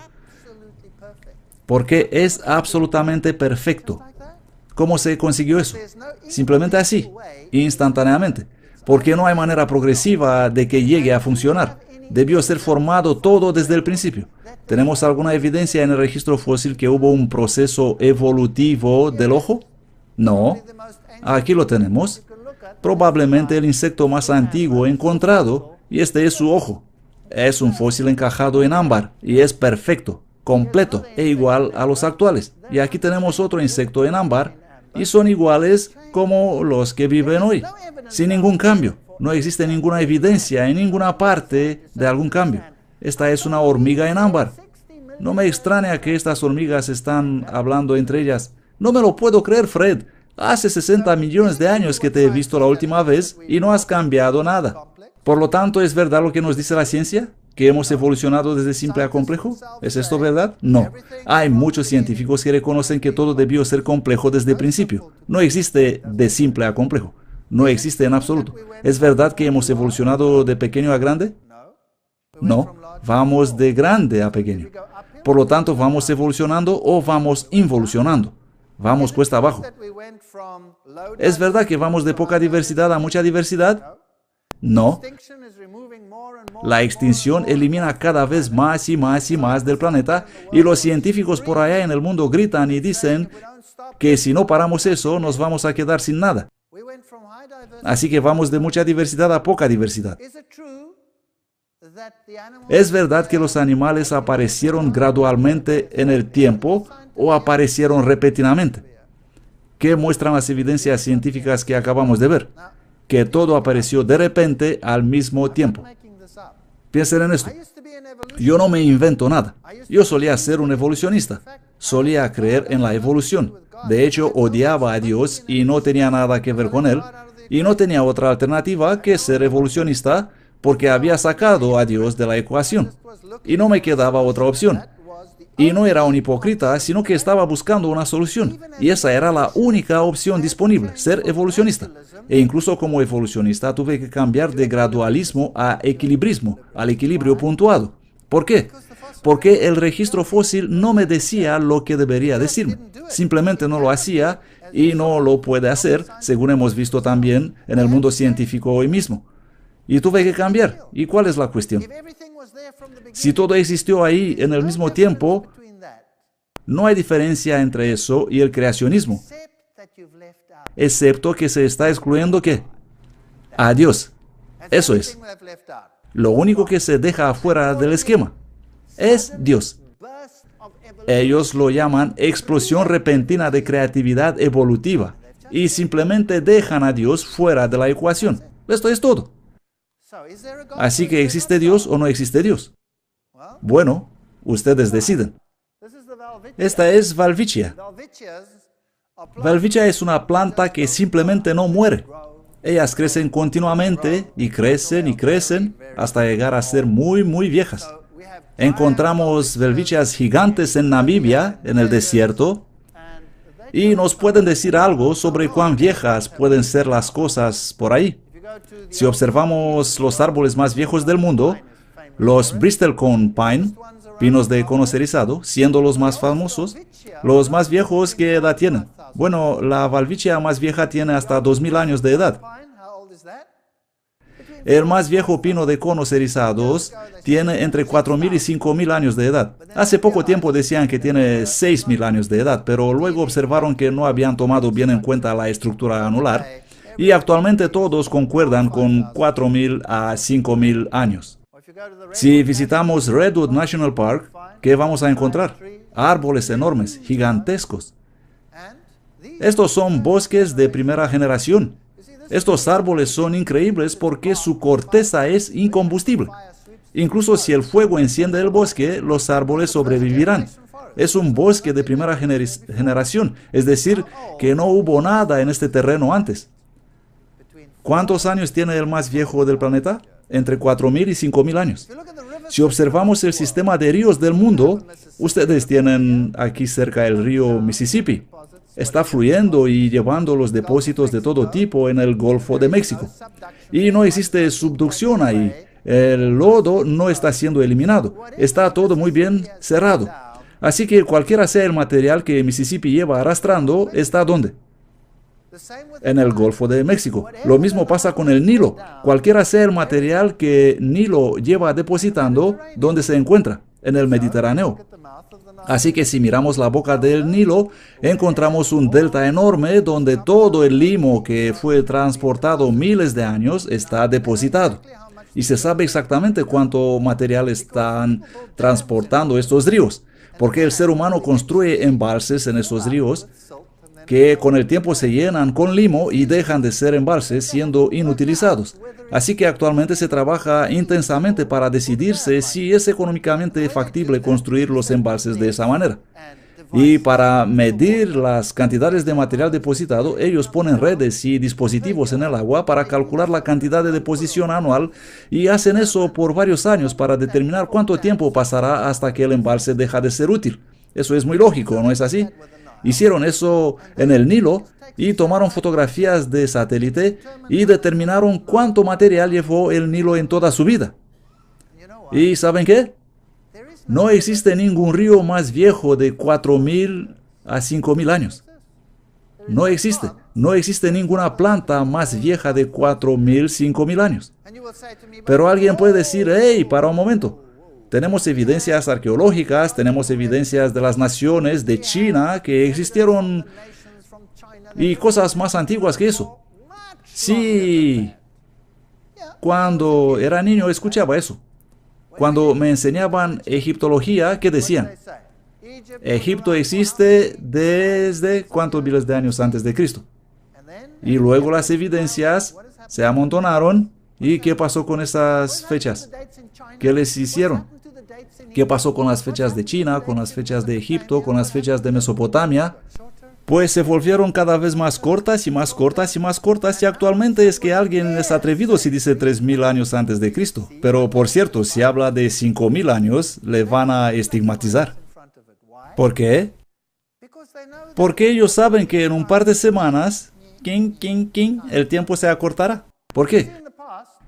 Speaker 1: porque es absolutamente perfecto. ¿Cómo se consiguió eso? Simplemente así, instantáneamente. Porque no hay manera progresiva de que llegue a funcionar. Debió ser formado todo desde el principio. ¿Tenemos alguna evidencia en el registro fósil que hubo un proceso evolutivo del ojo? No. Aquí lo tenemos. Probablemente el insecto más antiguo encontrado, y este es su ojo. Es un fósil encajado en ámbar, y es perfecto, completo e igual a los actuales. Y aquí tenemos otro insecto en ámbar, y son iguales como los que viven hoy, sin ningún cambio. No existe ninguna evidencia en ninguna parte de algún cambio. Esta es una hormiga en ámbar. No me extraña que estas hormigas están hablando entre ellas. No me lo puedo creer, Fred. Hace 60 millones de años que te he visto la última vez y no has cambiado nada. Por lo tanto, ¿es verdad lo que nos dice la ciencia? ¿Que hemos evolucionado desde simple a complejo? ¿Es esto verdad? No. Hay muchos científicos que reconocen que todo debió ser complejo desde el principio. No existe de simple a complejo. No existe en absoluto. ¿Es verdad que hemos evolucionado de pequeño a grande? No. Vamos de grande a pequeño. Por lo tanto, ¿vamos evolucionando o vamos involucionando? Vamos cuesta abajo. ¿Es verdad que vamos de poca diversidad a mucha diversidad? No. La extinción elimina cada vez más y más y más del planeta y los científicos por allá en el mundo gritan y dicen que si no paramos eso nos vamos a quedar sin nada. Así que vamos de mucha diversidad a poca diversidad. ¿Es verdad que los animales aparecieron gradualmente en el tiempo o aparecieron repentinamente? ¿Qué muestran las evidencias científicas que acabamos de ver? Que todo apareció de repente al mismo tiempo. Piensen en esto. Yo no me invento nada. Yo solía ser un evolucionista. Solía creer en la evolución. De hecho, odiaba a Dios y no tenía nada que ver con él. Y no tenía otra alternativa que ser evolucionista porque había sacado a Dios de la ecuación. Y no me quedaba otra opción. Y no era un hipócrita, sino que estaba buscando una solución. Y esa era la única opción disponible, ser evolucionista. E incluso como evolucionista tuve que cambiar de gradualismo a equilibrismo, al equilibrio puntuado. ¿Por qué? Porque el registro fósil no me decía lo que debería decirme. Simplemente no lo hacía y no lo puede hacer, según hemos visto también en el mundo científico hoy mismo. Y tuve que cambiar. ¿Y cuál es la cuestión? Si todo existió ahí en el mismo tiempo, no hay diferencia entre eso y el creacionismo, excepto que se está excluyendo ¿qué? A Dios. Eso es. Lo único que se deja afuera del esquema es Dios. Ellos lo llaman explosión repentina de creatividad evolutiva y simplemente dejan a Dios fuera de la ecuación. Esto es todo. Así que ¿existe Dios o no existe Dios? Bueno, ustedes deciden. Esta es Welwitschia. Welwitschia es una planta que simplemente no muere. Ellas crecen continuamente y crecen hasta llegar a ser muy, muy viejas. Encontramos Welwitschias gigantes en Namibia, en el desierto, y nos pueden decir algo sobre cuán viejas pueden ser las cosas por ahí. Si observamos los árboles más viejos del mundo, los Bristlecone Pine, pinos de cono erizado, siendo los más famosos, los más viejos, ¿qué edad tienen? Bueno, la Welwitschia más vieja tiene hasta 2000 años de edad. El más viejo pino de conos erizados tiene entre 4000 y 5000 años de edad. Hace poco tiempo decían que tiene 6000 años de edad, pero luego observaron que no habían tomado bien en cuenta la estructura anular y actualmente todos concuerdan con 4000 a 5000 años. Si visitamos Redwood National Park, ¿qué vamos a encontrar? Árboles enormes, gigantescos. Estos son bosques de primera generación. Estos árboles son increíbles porque su corteza es incombustible. Incluso si el fuego enciende el bosque, los árboles sobrevivirán. Es un bosque de primera generación, es decir, que no hubo nada en este terreno antes. ¿Cuántos años tiene el más viejo del planeta? Entre 4000 y 5000 años. Si observamos el sistema de ríos del mundo, ustedes tienen aquí cerca el río Mississippi. Está fluyendo y llevando los depósitos de todo tipo en el Golfo de México. Y no existe subducción ahí. El lodo no está siendo eliminado. Está todo muy bien cerrado. Así que cualquiera sea el material que Mississippi lleva arrastrando, ¿está dónde? En el Golfo de México. Lo mismo pasa con el Nilo. Cualquiera sea el material que Nilo lleva depositando, ¿dónde se encuentra? En el Mediterráneo. Así que si miramos la boca del Nilo, encontramos un delta enorme donde todo el limo que fue transportado miles de años está depositado. Y se sabe exactamente cuánto material están transportando estos ríos, porque el ser humano construye embalses en esos ríos que con el tiempo se llenan con limo y dejan de ser embalses siendo inutilizados. Así que actualmente se trabaja intensamente para decidirse si es económicamente factible construir los embalses de esa manera. Y para medir las cantidades de material depositado, ellos ponen redes y dispositivos en el agua para calcular la cantidad de deposición anual y hacen eso por varios años para determinar cuánto tiempo pasará hasta que el embalse deja de ser útil. Eso es muy lógico, ¿no es así? Hicieron eso en el Nilo y tomaron fotografías de satélite y determinaron cuánto material llevó el Nilo en toda su vida. ¿Y saben qué? No existe ningún río más viejo de 4.000 a 5.000 años. No existe. No existe ninguna planta más vieja de 4.000, 5.000 años. Pero alguien puede decir, hey, para un momento. Tenemos evidencias arqueológicas, tenemos evidencias de las naciones de China que existieron y cosas más antiguas que eso. Sí, cuando era niño escuchaba eso. Cuando me enseñaban egiptología, ¿qué decían? Egipto existe desde cuántos miles de años antes de Cristo. Y luego las evidencias se amontonaron. ¿Y qué pasó con esas fechas? ¿Qué les hicieron? ¿Qué pasó con las fechas de China, con las fechas de Egipto, con las fechas de Mesopotamia? Pues se volvieron cada vez más cortas y más cortas y más cortas, y actualmente es que alguien es atrevido si dice 3.000 años antes de Cristo. Pero por cierto, si habla de 5.000 años, le van a estigmatizar. ¿Por qué? Porque ellos saben que en un par de semanas, el tiempo se acortará. ¿Por qué?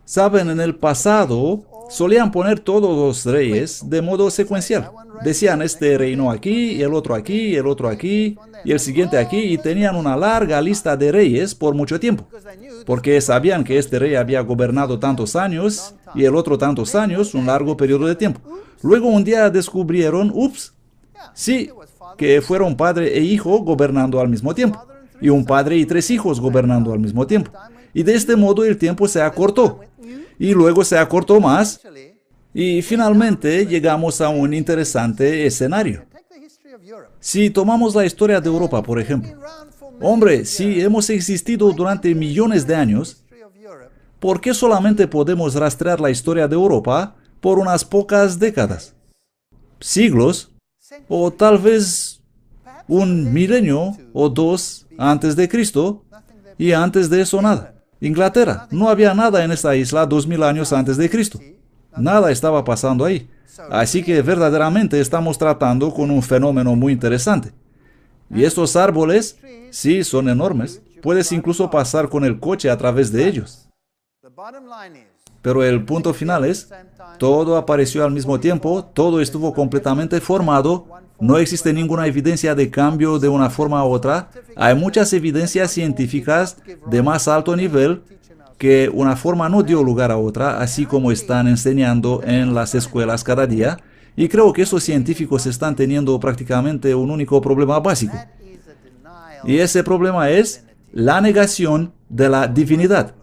Speaker 1: Saben, en el pasado solían poner todos los reyes de modo secuencial. Decían este reino aquí, y el otro aquí, y el otro aquí, y el siguiente aquí, y tenían una larga lista de reyes por mucho tiempo. Porque sabían que este rey había gobernado tantos años, y el otro tantos años, un largo periodo de tiempo. Luego un día descubrieron, sí, que fueron padre e hijo gobernando al mismo tiempo. Y un padre y 3 hijos gobernando al mismo tiempo. Y de este modo el tiempo se acortó. Y luego se acortó más. Y finalmente llegamos a un interesante escenario. Si tomamos la historia de Europa, por ejemplo. Hombre, si hemos existido durante millones de años, ¿por qué solamente podemos rastrear la historia de Europa por unas pocas décadas? Siglos, o tal vez un milenio o 2 antes de Cristo, y antes de eso nada. Inglaterra, no había nada en esta isla 2.000 años antes de Cristo. Nada estaba pasando ahí. Así que verdaderamente estamos tratando con un fenómeno muy interesante. Y estos árboles, sí, son enormes. Puedes incluso pasar con el coche a través de ellos. Pero el punto final es, todo apareció al mismo tiempo, todo estuvo completamente formado, no existe ninguna evidencia de cambio de una forma a otra. Hay muchas evidencias científicas de más alto nivel que una forma no dio lugar a otra, así como están enseñando en las escuelas cada día. Y creo que esos científicos están teniendo prácticamente un único problema básico. Y ese problema es la negación de la divinidad.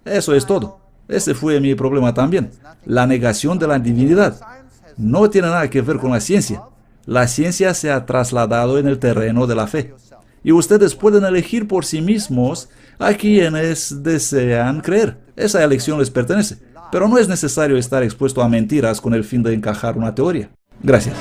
Speaker 1: Eso es todo. Ese fue mi problema también. La negación de la divinidad. No tiene nada que ver con la ciencia. La ciencia se ha trasladado en el terreno de la fe. Y ustedes pueden elegir por sí mismos a quienes desean creer. Esa elección les pertenece. Pero no es necesario estar expuesto a mentiras con el fin de encajar una teoría. Gracias.